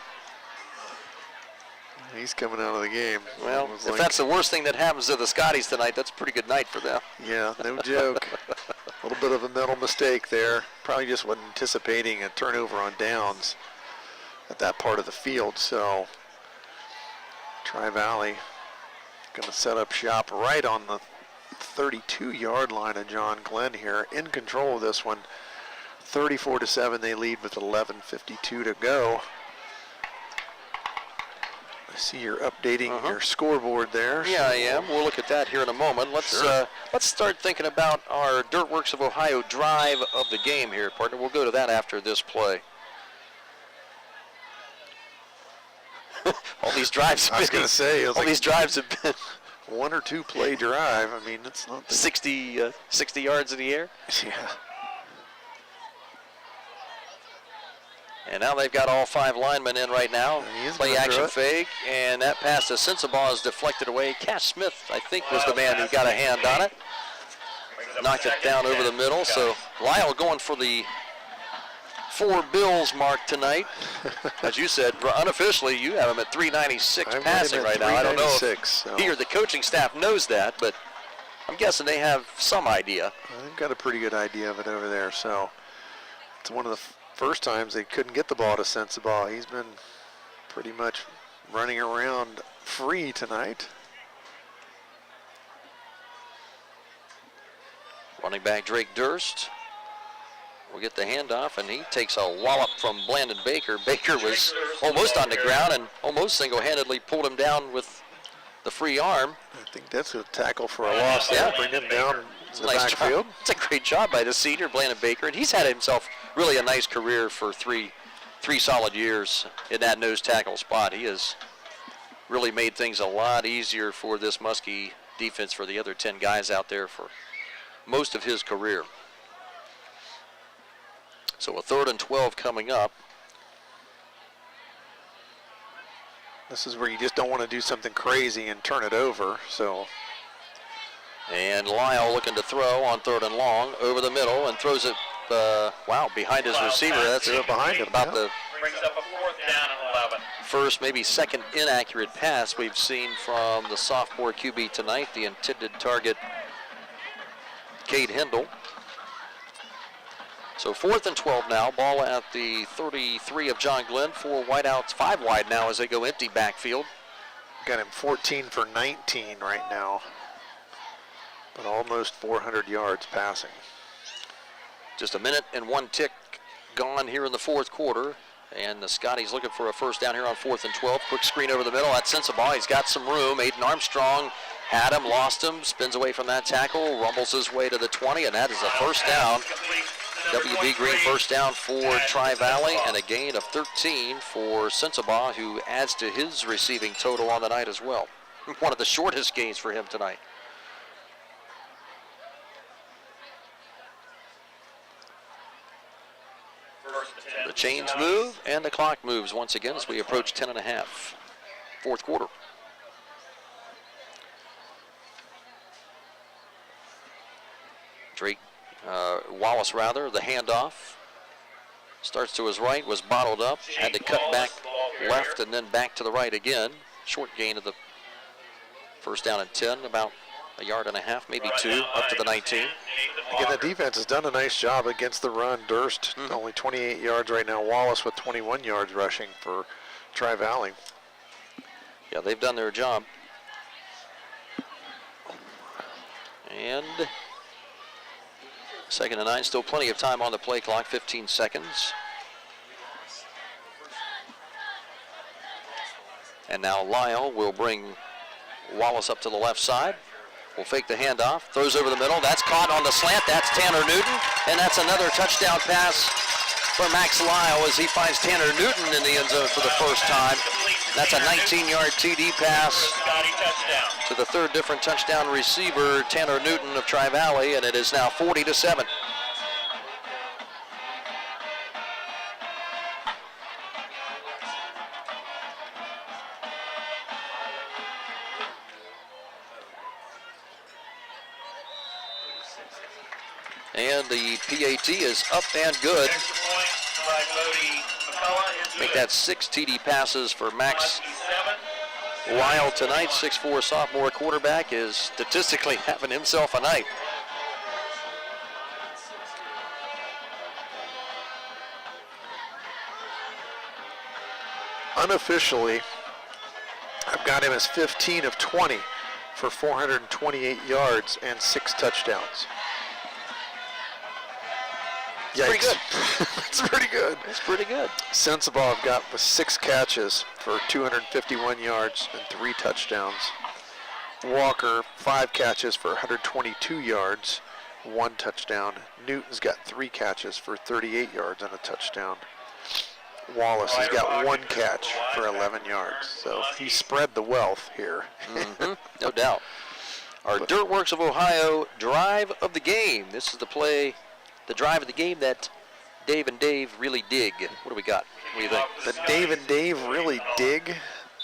He's coming out of the game. Well, if that's the worst thing that happens to the Scotties tonight, that's a pretty good night for them. Yeah, no joke. A little bit of a mental mistake there. Probably just wasn't anticipating a turnover on downs at that part of the field. So Tri-Valley going to set up shop right on the 32-yard line of John Glenn here. In control of this one. 34-7, they lead with 11:52 to go. I see you're updating your scoreboard there. Yeah, I am. We'll look at that here in a moment. Let's start thinking about our Dirtworks of Ohio drive of the game here, partner. We'll go to that after this play. All these drives. I was going to say, all these drives have been 1 or 2 play drive. I mean, it's not 60 yards in the air. Yeah. And now they've got all 5 linemen in right now. Play action fake, and that pass to Sensabaugh is deflected away. Cash Smith, I think, was the man who got a hand on it. Knocked it down over the middle. So Lyle going for the 4 Bills mark tonight. As you said, unofficially, you have him at 396 passing right now. I don't know if he or the coaching staff knows that, but I'm guessing they have some idea. They've got a pretty good idea of it over there. So it's one of the first times they couldn't get the ball to Sensabaugh. He's been pretty much running around free tonight. Running back Drake Durst will get the handoff, and he takes a wallop from Blandon Baker. Baker was almost on the ground and almost single-handedly pulled him down with the free arm. I think that's a tackle for a loss there. Bring him down in the backfield. It's a great job by the senior, Blandon Baker, and he's had himself really a nice career for three solid years in that nose tackle spot. He has really made things a lot easier for this Muskie defense for the other 10 guys out there for most of his career. So a 3rd and 12 coming up. This is where you just don't want to do something crazy and turn it over. So. And Lyle looking to throw on 3rd and long over the middle and throws it, behind his receiver. That's behind him. About the Brings up a 4th down and 11. first, maybe second inaccurate pass we've seen from the sophomore QB tonight. The intended target, Cade Hindle. So 4th and 12 now. Ball at the 33 of John Glenn. 4 wideouts, 5 wide now as they go empty backfield. Got him 14 for 19 right now, but almost 400 yards passing. Just a minute and 1 tick gone here in the 4th quarter. And the Scotties looking for a first down here on 4th and 12. Quick screen over the middle. That's Sensabaugh. He's got some room. Aiden Armstrong had him, lost him, spins away from that tackle, rumbles his way to the 20, and that is a first down. WB Green first down for Tri-Valley, and a gain of 13 for Sensabaugh, who adds to his receiving total on the night as well. One of the shortest gains for him tonight. The chains move and the clock moves once again as we approach 10 and a half. 4th quarter. Wallace rather, the handoff. Starts to his right, was bottled up, had to cut back left and then back to the right again. Short gain of the first down and 10, about a yard and a half, maybe 2, up to the 19. Again, the defense has done a nice job against the run. Durst only 28 yards right now. Wallace with 21 yards rushing for Tri-Valley. Yeah, they've done their job. And 2nd and 9, still plenty of time on the play clock, 15 seconds. And now Lyle will bring Wallace up to the left side. will fake the handoff, throws over the middle. That's caught on the slant. That's Tanner Newton, and that's another touchdown pass for Max Lyle as he finds Tanner Newton in the end zone for the first time. That's a 19-yard TD pass Scotty touchdown. to the third different touchdown receiver, Tanner Newton of Tri-Valley, and it is now 40-7. And the PAT is up and good. Extra point by Cody McCullough is Make good. that 6 TD passes for Max Muskies 7. Lyle tonight. 6'4" sophomore quarterback is statistically having himself a night. Unofficially, I've got him as 15 of 20 for 428 yards and 6 touchdowns. Yikes. Pretty good. That's pretty good. That's pretty good. Sensible I've got with 6 catches for 251 yards and 3 touchdowns. Walker, 5 catches for 122 yards, 1 touchdown. Newton's got 3 catches for 38 yards and a touchdown. Wallace has got 1 catch for 11 yards. So he spread the wealth here. No doubt. Our Dirtworks of Ohio drive of the game. This is the play, the drive of the game that Dave and Dave really dig. What do we got? What do you think? The Dave and Dave really dig.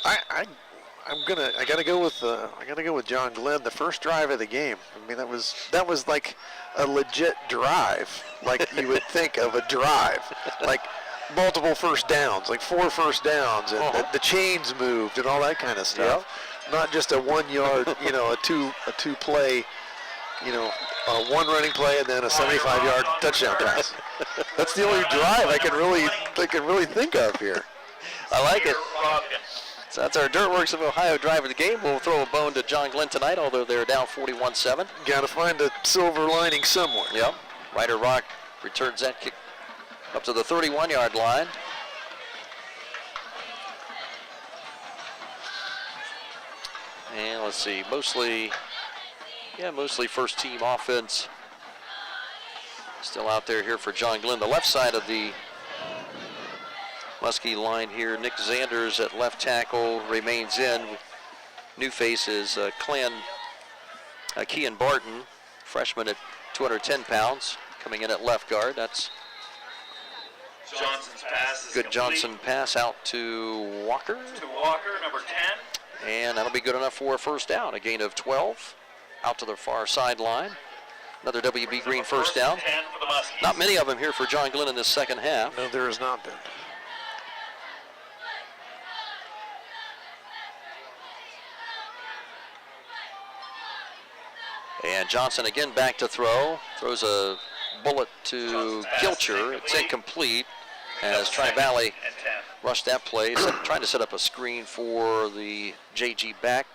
I gotta go with John Glenn. The first drive of the game. I mean, that was like a legit drive, like you would think of a drive, like multiple first downs, like 4 first downs, and the chains moved and all that kind of stuff. Not just a 1 yard, a two play, one running play and then a 75-yard touchdown pass. That's the only drive I can really think of here. I like it. So that's our Dirtworks of Ohio drive of the game. We'll throw a bone to John Glenn tonight, although they're down 41-7. Got to find a silver lining somewhere. Yep. Ryder Rock returns that kick up to the 31-yard line. And let's see, mostly first team offense still out there here for John Glenn. The left side of the Muskie line here, Nick Zanders at left tackle remains in. New faces, Kean Barton, freshman at 210 pounds, coming in at left guard. That's Johnson's pass is good. complete Johnson pass out to Walker. to Walker, number 10. And that'll be good enough for a first down. A gain of 12 out to the far sideline. Another WB Green first down. 10 for the Muskies. Not many of them here for John Glenn in this second half. No, there has not been. And Johnson again back to throw. Throws a bullet to Gilcher. It's incomplete as Tri-Valley And 10. rushed that play, trying to set up a screen for the JG back.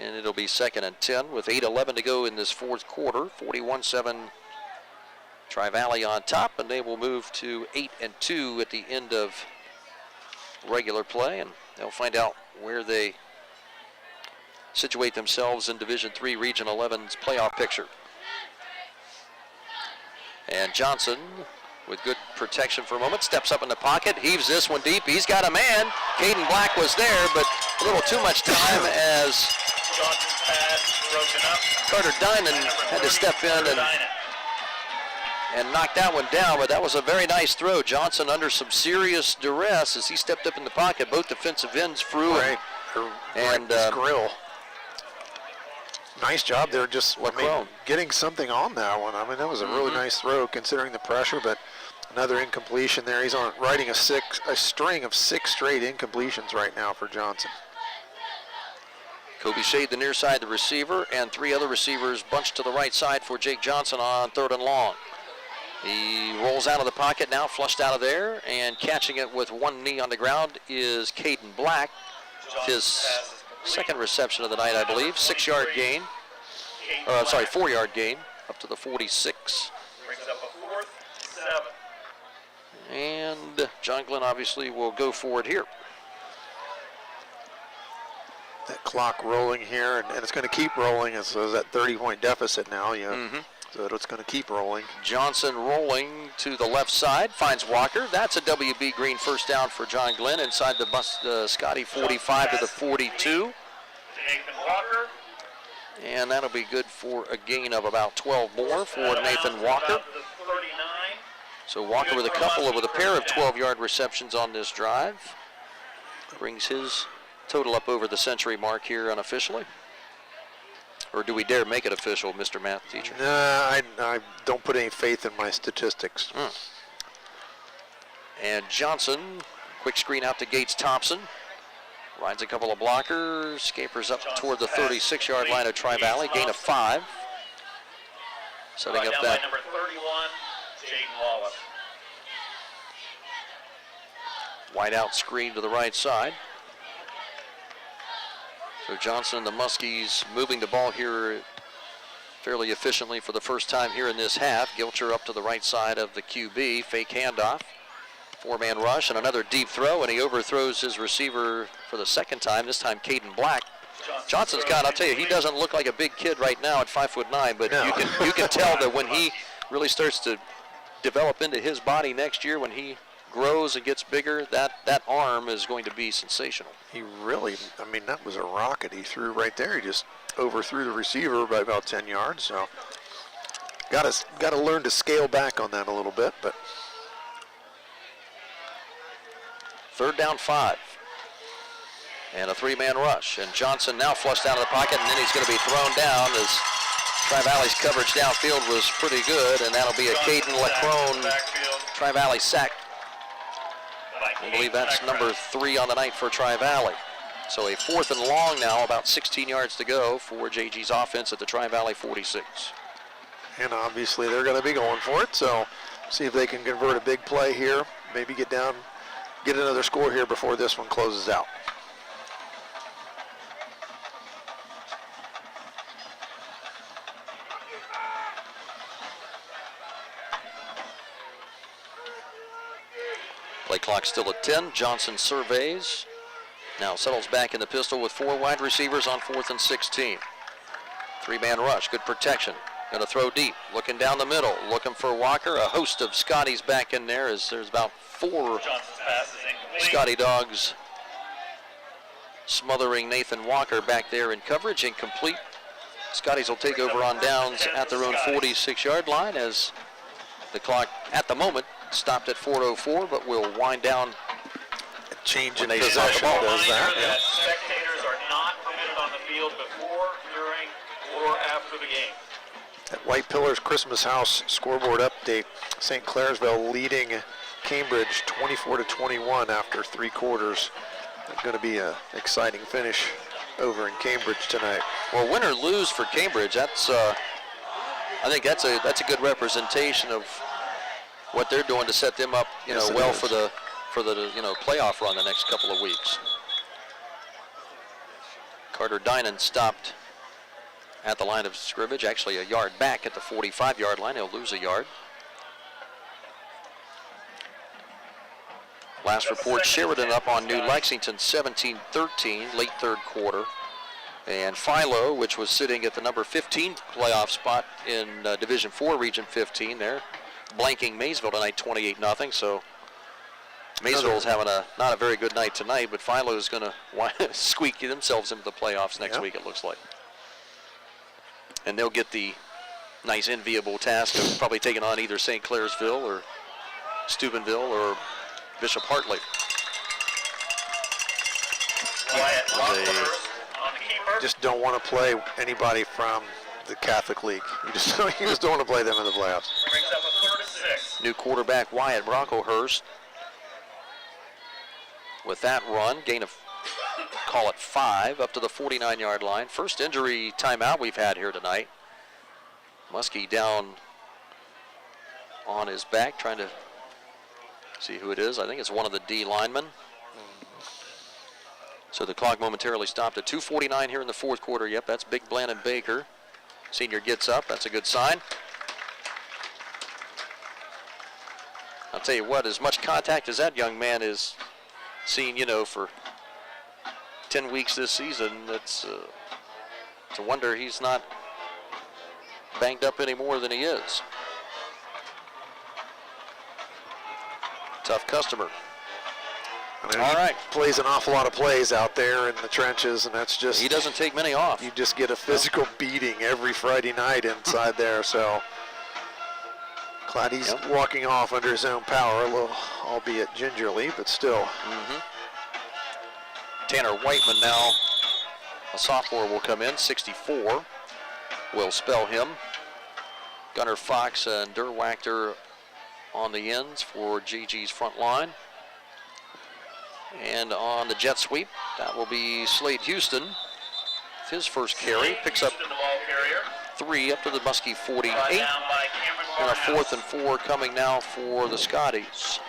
And it'll be 2nd and 10 with 8:11 to go in this fourth quarter. 41-7 Tri-Valley on top, and they will move to 8-2 at the end of regular play, and they'll find out where they situate themselves in Division III Region 11's playoff picture. And Johnson, with good protection for a moment, steps up in the pocket, heaves this one deep. He's got a man. Caden Black was there, but a little too much time as Johnson's pass broken up. Carter Dinan had to step in and knock that one down, but that was a very nice throw. Johnson under some serious duress as he stepped up in the pocket. Both defensive ends, Frew and Grill. Nice job there, just Lacrone. getting something on that one. I mean, that was a really nice throw considering the pressure, but another incompletion there. He's on riding a string of 6 straight incompletions right now for Johnson. Kobe Shade, the near side, the receiver, and 3 other receivers bunched to the right side for Jake Johnson on 3rd and long. He rolls out of the pocket now, flushed out of there, and catching it with one knee on the ground is Caden Black. His second reception of the night, I believe. 6-yard gain. 4-yard gain up to the 46. Brings up a 4th, 7. And John Glenn obviously will go for it here. that clock rolling here, and it's going to keep rolling. It's that 30-point deficit now. So it's going to keep rolling. Johnson rolling to the left side, finds Walker. That's a WB Green first down for John Glenn inside the Scotty 45 to the 42. Nathan Walker. And that'll be good for a gain of about 12 more for Nathan Walker. So Walker with a pair of 12-yard receptions on this drive. Brings his total up over the century mark here unofficially. Or do we dare make it official, Mr. Math Teacher? Nah, I don't put any faith in my statistics. And Johnson, quick screen out to Gates Thompson. Rides a couple of blockers, scapers up toward the 36-yard line of Tri-Valley, gain of 5. Setting up that number 31, Jaden Wallace. wide out screen to the right side. So Johnson and the Muskies moving the ball here fairly efficiently for the first time here in this half. Gilcher up to the right side of the QB, fake handoff. 4-man rush and another deep throw, and he overthrows his receiver for the second time, this time Caden Black. Johnson's got, I'll tell you, he doesn't look like a big kid right now at 5'9", but no. you can tell that when he really starts to develop into his body next year, when he grows and gets bigger, that arm is going to be sensational. He really, I mean, that was a rocket he threw right there. He just overthrew the receiver by about 10 yards. So got to learn to scale back on that a little bit. But third down 5. And a 3-man rush. And Johnson now flushed out of the pocket, and then he's going to be thrown down as Tri-Valley's coverage downfield was pretty good, and that'll be a Caden Leckrone Tri-Valley sack. I believe that's number 3 on the night for Tri-Valley. So a 4th and long now, about 16 yards to go for JG's offense at the Tri-Valley 46. And obviously they're going to be going for it, so see if they can convert a big play here, maybe get another score here before this one closes out. Play clock still at 10. Johnson surveys. Now settles back in the pistol with 4 wide receivers on 4th and 16. 3-man rush, good protection. Going to throw deep, looking down the middle, looking for Walker. A host of Scotties back in there as there's about 4 Scotty dogs smothering Nathan Walker back there in coverage. Incomplete. Scotties will take over on downs at their own 46-yard line as the clock at the moment stopped at 4:04, but will wind down. Change in When they possession start the ball. does that. That spectators are not permitted on the field before, during, or after the game. At White Pillars Christmas House scoreboard update, St. Clairsville leading Cambridge 24-21 after 3 quarters. It's going to be an exciting finish over in Cambridge tonight. Well, win or lose for Cambridge, that's I think that's a good representation of what they're doing to set them up, Yes, it well is. for the playoff run the next couple of weeks. Carter Dinan stopped at the line of scrimmage, actually a yard back at the 45-yard line. He'll lose a yard. Last report, Sheridan up on New Lexington 17-13, late third quarter. And Philo, which was sitting at the number 15 playoff spot in Division 4, Region 15 there, blanking Maysville tonight 28-0. So Maysville's having not a very good night tonight, but Philo's going to squeak themselves into the playoffs next week, it looks like. And they'll get the nice enviable task of probably taking on either St. Clairsville or Steubenville or Bishop Hartley. Just don't want to play anybody from the Catholic League. You just don't want to play them in the playoffs. Brings up a 3rd and 6. New quarterback Wyatt Brocklehurst with that run, gain of, call it 5, up to the 49-yard line. First injury timeout we've had here tonight. Muskie down on his back, trying to see who it is. I think it's one of the D linemen. So the clock momentarily stopped at 2:49 here in the 4th quarter. Yep, that's Big Blandon Baker. Senior gets up, that's a good sign. I'll tell you what, as much contact as that young man is seen, for 10 weeks this season. It's a wonder he's not banged up any more than he is. Tough customer. I mean, All right. Plays an awful lot of plays out there in the trenches, and that's just... He doesn't take many off. You just get a physical beating every Friday night inside there, so... Glad he's walking off under his own power, a little, albeit gingerly, but still. Tanner Whiteman now, a sophomore, will come in, 64. Will spell him. Gunnar Fox and Derwachter on the ends for GG's front line. And on the jet sweep, that will be Slade Houston. His first carry, picks up 3 up to the Muskie 48. And a 4th and 4 coming now for the Scotties.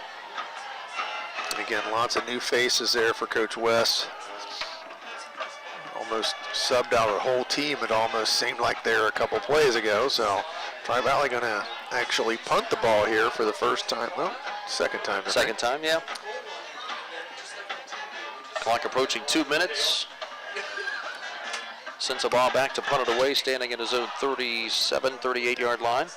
And again, lots of new faces there for Coach West. Almost subbed out a whole team. It almost seemed like there a couple plays ago. So Tri-Valley going to actually punt the ball here for the first time. Well, second time. Second time, yeah. Clock approaching 2 minutes. Sends the ball back to punt it away, standing at his own 37, 38-yard line.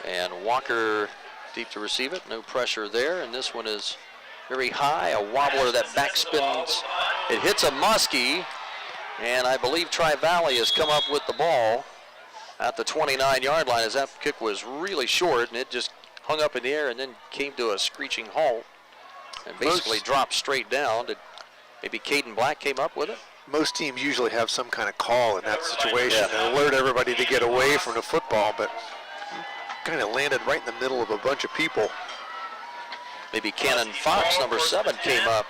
And Walker deep to receive it. No pressure there. And this one is very high. A wobbler that backspins. It hits a Muskie. And I believe Tri-Valley has come up with the ball at the 29-yard line, as that kick was really short. And it just hung up in the air and then came to a screeching halt. And basically dropped straight down. Did maybe Caden Black came up with it? Most teams usually have some kind of call in that situation and alert everybody to get away from the football, but kind of landed right in the middle of a bunch of people. Maybe Cannon Fox, number 7, came up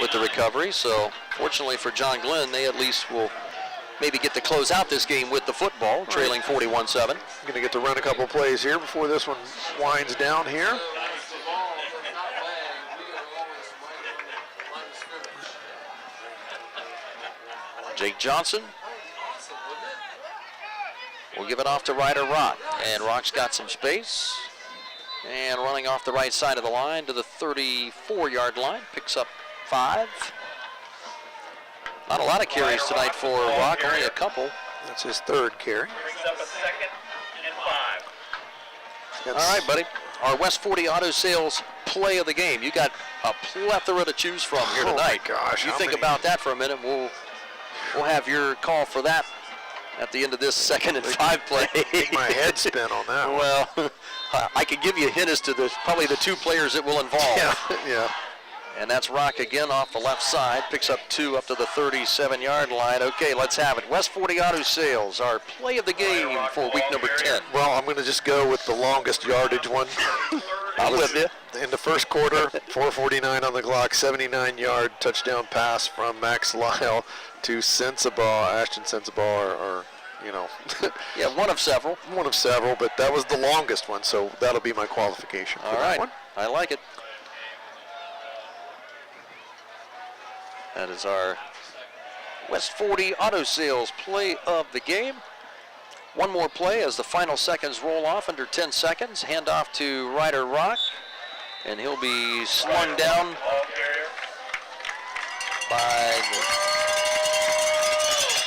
with the recovery. So fortunately for John Glenn, they at least will maybe get to close out this game with the football, trailing 41-7. Going to get to run a couple plays here before this one winds down here. Jake Johnson will give it off to Ryder Rock. And Rock's got some space. And running off the right side of the line to the 34-yard line. Picks up 5. Not a lot of carries tonight for Rock, only a couple. That's his 3rd carry. All right, buddy. Our West 40 Auto Sales play of the game. You got a plethora to choose from here tonight. Oh my gosh, you think about that for a minute. We'll have your call for that at the end of this 2nd and 5 play. Make my head spin on that one. Well, I could give you a hint as to probably the 2 players it will involve. Yeah. And that's Rock again off the left side. Picks up 2 up to the 37-yard line. Okay, let's have it. West 40 Auto Sales, our play of the game for week number 10. Well, I'm going to just go with the longest yardage one. I'm with you. In the first quarter, 4:49 on the clock, 79-yard touchdown pass from Max Lyle to Sensabaugh, Ashton Sensabaugh, or you know. Yeah, one of several. One of several, but that was the longest one, so that'll be my qualification. All right, I like it. That is our West 40 Auto Sales play of the game. One more play as the final seconds roll off, under 10 seconds. Hand off to Ryder Rock, and he'll be slung down by the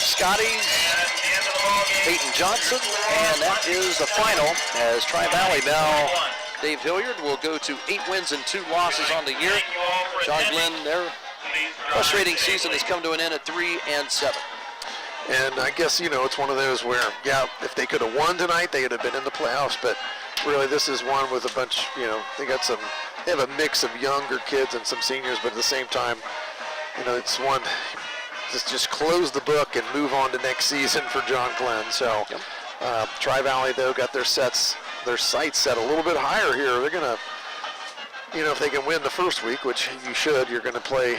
Scotties, Peyton Johnson, and that is the final as Tri-Valley now, Dave Hilliard will go to 8 wins and 2 losses on the year. John Glenn, their frustrating season has come to an end at 3-7. And I guess, you know, it's one of those where, yeah, if they could have won tonight, they would have been in the playoffs. But really, this is one with a bunch, you know, they have a mix of younger kids and some seniors, but at the same time, you know, it's one, just close the book and move on to next season for John Glenn. So Tri-Valley, though, got their sights set a little bit higher here. They're going to, you know, if they can win the first week, which you should, you're going to play,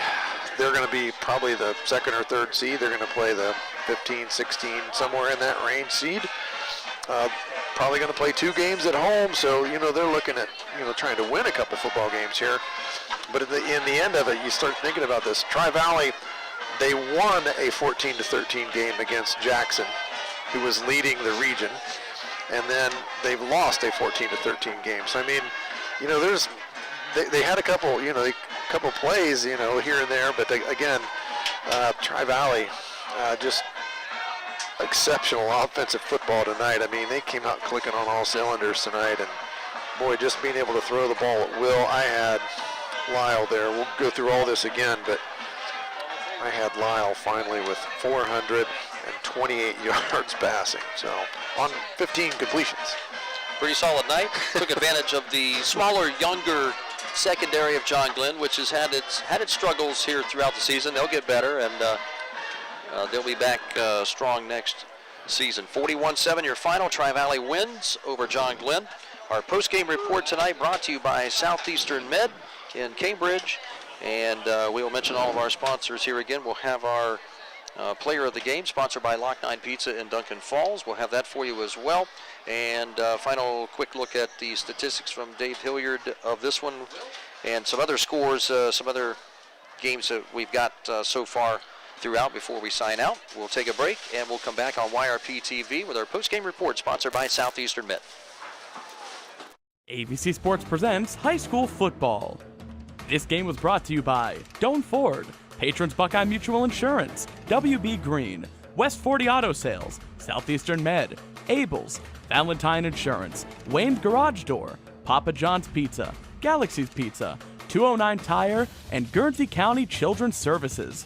they're going to be probably the 2nd or 3rd seed. They're going to play the 15, 16, somewhere in that range seed. Probably going to play 2 games at home, so, you know, they're looking at, you know, trying to win a couple football games here. But in the end of it, you start thinking about this. Tri-Valley, they won a 14-13 game against Jackson, who was leading the region, and then they've lost a 14-13 game. So, I mean, you know, they had a couple, you know, couple plays, you know, here and there. But again, Tri-Valley just exceptional offensive football tonight. I mean, they came out clicking on all cylinders tonight, and boy, just being able to throw the ball at will. I had Lyle there. We'll go through all this again, but I had Lyle finally with 428 yards passing, so on 15 completions. Pretty solid night. Took advantage of the smaller, younger secondary of John Glenn, which has had its struggles here throughout the season. They'll get better, and they'll be back strong next season. 41-7 your final. Tri-Valley wins over John Glenn. Our post-game report tonight brought to you by Southeastern Med in Cambridge. And we'll mention all of our sponsors here again. We'll have our player of the game, sponsored by Lock 9 Pizza in Duncan Falls. We'll have that for you as well. And final quick look at the statistics from Dave Hilliard of this one and some other scores, some other games that we've got so far throughout before we sign out. We'll take a break, and we'll come back on YPRtv with our post-game report, sponsored by Southeastern Med. ABC Sports presents high school football. This game was brought to you by Doan Ford, patrons Buckeye Mutual Insurance, WB Green, West 40 Auto Sales, Southeastern Med, Abel's, Valentine Insurance, Wayne's Garage Door, Papa John's Pizza, Galaxy's Pizza, 209 Tire, and Guernsey County Children's Services.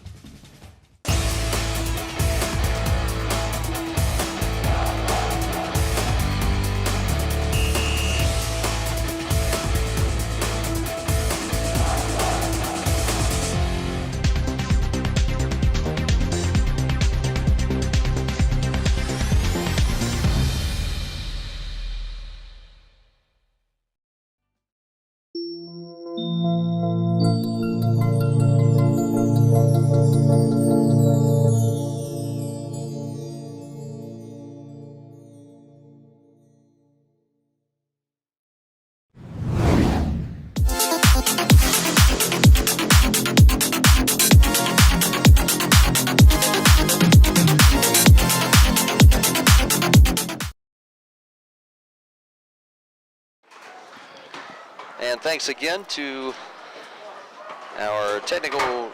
And thanks again to our technical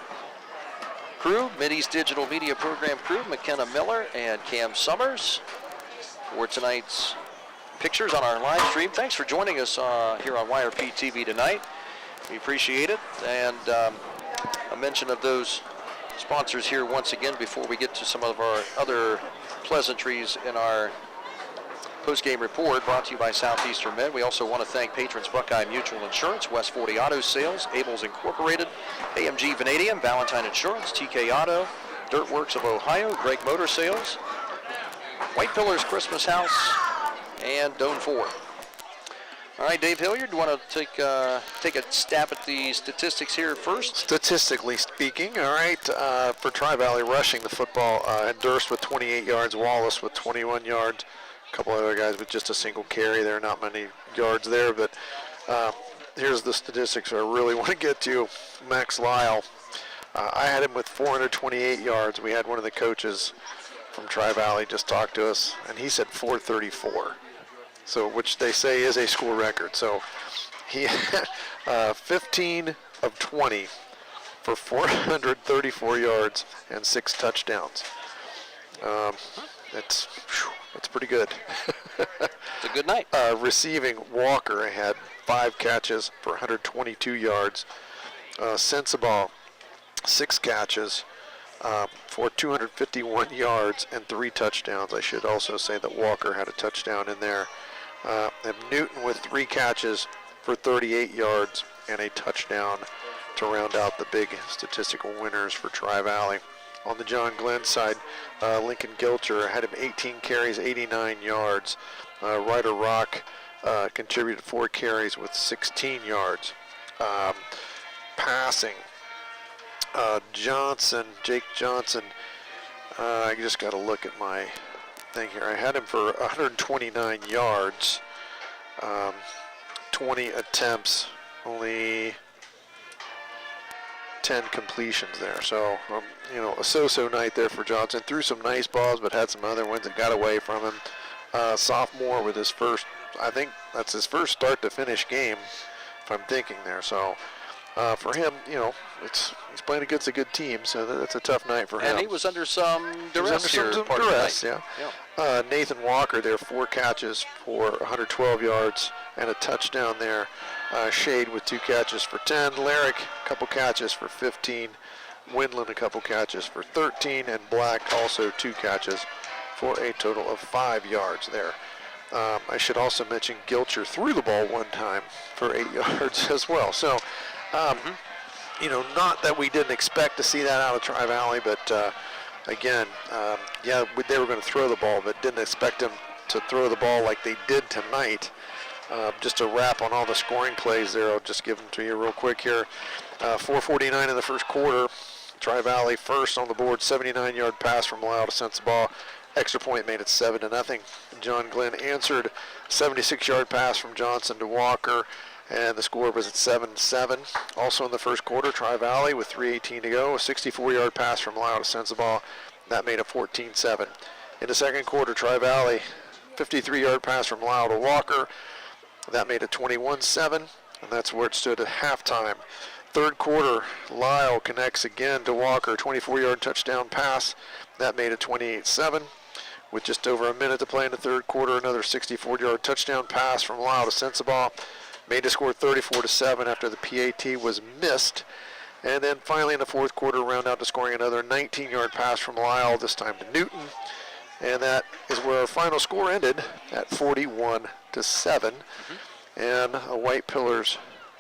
crew, Mideast Digital Media Program crew, McKenna Miller and Cam Summers, for tonight's pictures on our live stream. Thanks for joining us here on YPRtv tonight. We appreciate it. And a mention of those sponsors here once again before we get to some of our other pleasantries in our post-game report, brought to you by Southeastern Med. We also want to thank patrons Buckeye Mutual Insurance, West 40 Auto Sales, Abel's Incorporated, AMG Vanadium, Valentine Insurance, TK Auto, Dirt Works of Ohio, Greg Motor Sales, White Pillars Christmas House, and Doan Ford. All right, Dave Hilliard, do you want to take a stab at the statistics here first? Statistically speaking, all right, for Tri-Valley rushing the football, Durst with 28 yards, Wallace with 21 yards, a couple other guys with just a single carry. There are not many yards there, but here's the statistics I really want to get to. Max Lyle, I had him with 428 yards. We had one of the coaches from Tri-Valley just talk to us, and he said 434. So, which they say is a school record. So he 15 of 20 for 434 yards and 6 touchdowns. That's pretty good. It's a good night. Receiving, Walker had 5 catches for 122 yards. Sensabaugh, 6 catches for 251 yards and 3 touchdowns. I should also say that Walker had a touchdown in there. And Newton with 3 catches for 38 yards and a touchdown to round out the big statistical winners for Tri-Valley. On the John Glenn side, Lincoln Gilcher had him 18 carries, 89 yards. Ryder Rock contributed 4 carries with 16 yards. Passing, Jake Johnson, I just got to look at my thing here. I had him for 129 yards, 20 attempts, only 10 completions there. So, a so-so night there for Johnson. Threw some nice balls, but had some other ones that got away from him. Sophomore with his first, I think that's his first start to finish game, if I'm thinking there. So, for him, he's playing against a good team, so that's a tough night for him. And he was under some duress He was under here. some duress, yeah. Nathan Walker there, 4 catches for 112 yards and a touchdown there. Shade with 2 catches for 10. Larrick, a couple catches for 15. Windland, a couple catches for 13. And Black, also 2 catches for a total of 5 yards there. I should also mention Gilcher threw the ball 1 time for 8 yards as well. So, not that we didn't expect to see that out of Tri-Valley, but again, they were going to throw the ball, but didn't expect them to throw the ball like they did tonight. Just a wrap on all the scoring plays there. I'll just give them to you real quick here. 4:49 in the first quarter. Tri-Valley first on the board, 79-yard pass from Lyle to Sensabaugh. Extra point made it 7-0. John Glenn answered 76-yard pass from Johnson to Walker, and the score was at 7-7. Also in the first quarter, Tri-Valley with 3:18 to go, a 64-yard pass from Lyle to Sensabaugh. That made it 14-7. In the second quarter, Tri-Valley, 53-yard pass from Lyle to Walker. That made it 21-7, and that's where it stood at halftime. Third quarter, Lyle connects again to Walker, 24-yard touchdown pass. That made it 28-7. With just over a minute to play in the third quarter, another 64-yard touchdown pass from Lyle to Sensabaugh made the score 34-7 after the PAT was missed. And then finally in the fourth quarter, round out to scoring another 19-yard pass from Lyle, this time to Newton. And that is where our final score ended at 41-7. And a White Pillars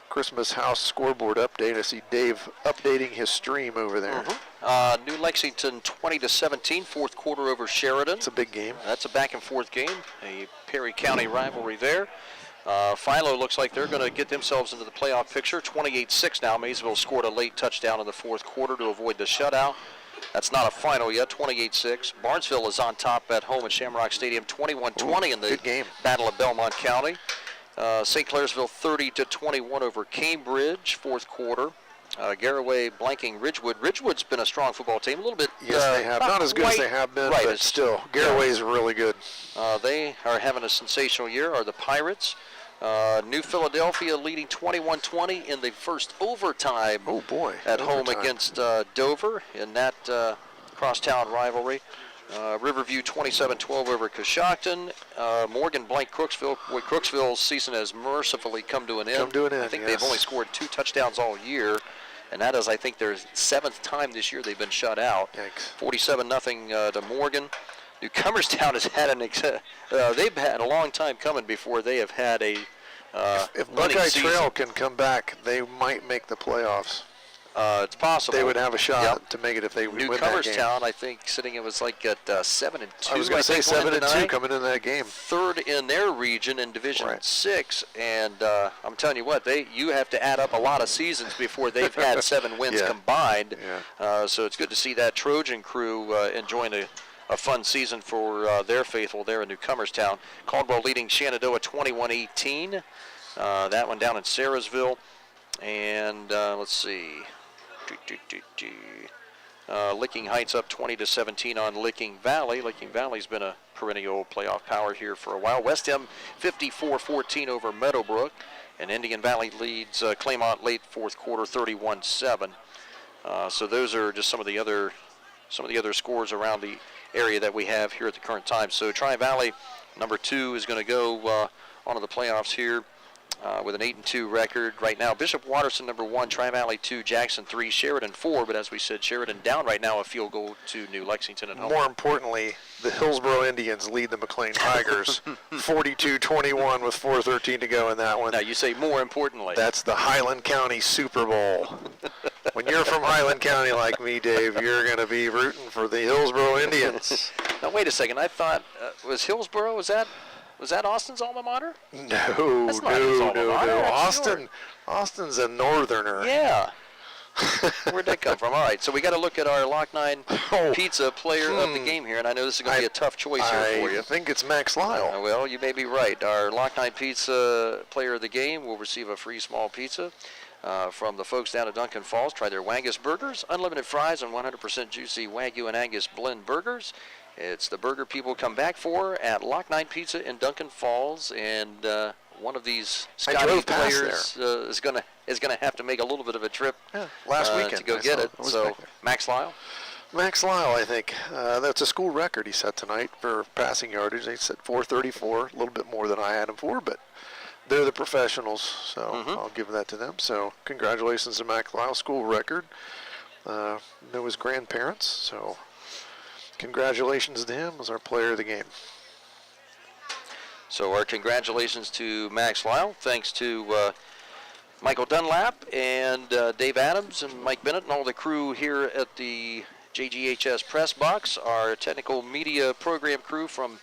Christmas House scoreboard update. I see Dave updating his stream over there. New Lexington 20-17, fourth quarter over Sheridan. It's a big game. That's a back and forth game, a Perry County rivalry there. Philo looks like they're going to get themselves into the playoff picture. 28-6 now. Maysville scored a late touchdown in the fourth quarter to avoid the shutout. That's not a final yet, 28-6. Barnesville is on top at home at Shamrock Stadium, 21-20 in the game. Battle of Belmont County. St. Clairsville 30-21 over Cambridge, fourth quarter. Garraway blanking Ridgewood. Ridgewood's been a strong football team, a little bit. Yes, they have. Not as good as they have been, but still, Garraway's really good. They are having a sensational year, are the Pirates. New Philadelphia leading 21-20 in the first overtime at home against Dover in that crosstown rivalry. Riverview 27-12 over Coshocton. Morgan blank Crooksville. Boy, Crooksville's season has mercifully come to an end. I think they've only scored 2 touchdowns all year, and that is, I think, their 7th time this year they've been shut out. 47-0 to Morgan. New Cumberstown has had they've had a long time coming before they have had a if Buckeye Trail can come back, they might make the playoffs. It's possible. They would have a shot to make it if they win that game. New Cumberstown, I think, sitting it was like at 7-2. I was going to say 7-2 coming into that game. Third in their region in Division 6, and I'm telling you what, you have to add up a lot of seasons before they've had 7 wins combined. So it's good to see that Trojan crew enjoying a fun season for their faithful there in New Cumberstown. Caldwell leading Shenandoah 21-18. That one down in Sarahsville. And let's see. Licking Heights up 20-17 on Licking Valley. Licking Valley's been a perennial playoff power here for a while. West End 54-14 over Meadowbrook. And Indian Valley leads Claymont late fourth quarter 31-7. So those are just some of the other scores around the area that we have here at the current time. So Tri-Valley, number 2, is going to go onto the playoffs here with an 8-2 record right now. Bishop Watterson, number 1, Tri-Valley 2, Jackson 3, Sheridan 4. But as we said, Sheridan down right now, a field goal to New Lexington at home. More importantly, the Hillsboro Indians lead the McLean Tigers 42-21 with 4:13 to go in that one. Now you say more importantly. That's the Highland County Super Bowl. When you're from Highland County like me, Dave, you're going to be rooting for the Hillsboro Indians. Now wait a second. I thought was Hillsboro, was that Austin's alma mater? No. Austin's a northerner. Yeah. Where'd that come from? All right, so we got to look at our Lock 9 Pizza player of the game here, and I know this is going to be a tough choice here for you. I think it's Max Lyle. Well, you may be right. Our Lock 9 Pizza player of the game will receive a free small pizza from the folks down at Duncan Falls. Try their Wangus burgers, unlimited fries, and 100% juicy Wagyu and Angus blend burgers. It's the burger people come back for at Lock 9 Pizza in Duncan Falls, and one of these I Scotty drove past players is gonna have to make a little bit of a trip last weekend to go I get saw it. I was So back there. Max Lyle. Max Lyle, I think. That's a school record he set tonight for passing yardage. He set 434, a little bit more than I had him for, but they're the professionals, so I'll give that to them. So congratulations to Max Lyle, school record. Know his grandparents, so congratulations to him as our player of the game. So our congratulations to Max Lyle. Thanks to Michael Dunlap and Dave Adams and Mike Bennett and all the crew here at the JGHS Press Box, our technical media program crew from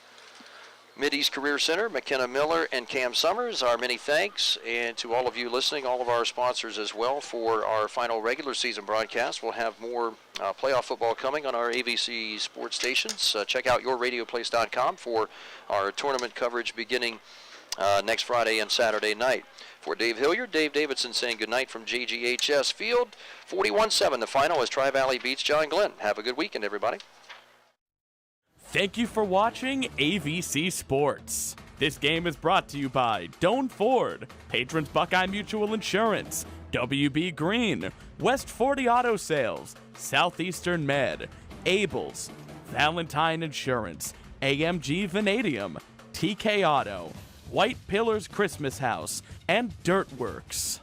Mid-East Career Center, McKenna Miller and Cam Summers, our many thanks, and to all of you listening, all of our sponsors as well for our final regular season broadcast. We'll have more playoff football coming on our AVC sports stations. Check out yourradioplace.com for our tournament coverage beginning next Friday and Saturday night. For Dave Hilliard, Dave Davidson saying goodnight from JGHS Field. 41-7, the final as Tri-Valley beats John Glenn. Have a good weekend, everybody. Thank you for watching AVC Sports. This game is brought to you by Doan Ford, Patrons Buckeye Mutual Insurance, WB Green, West 40 Auto Sales, Southeastern Med, Abels, Valentine Insurance, AMG Vanadium, TK Auto, White Pillars Christmas House, and Dirtworks.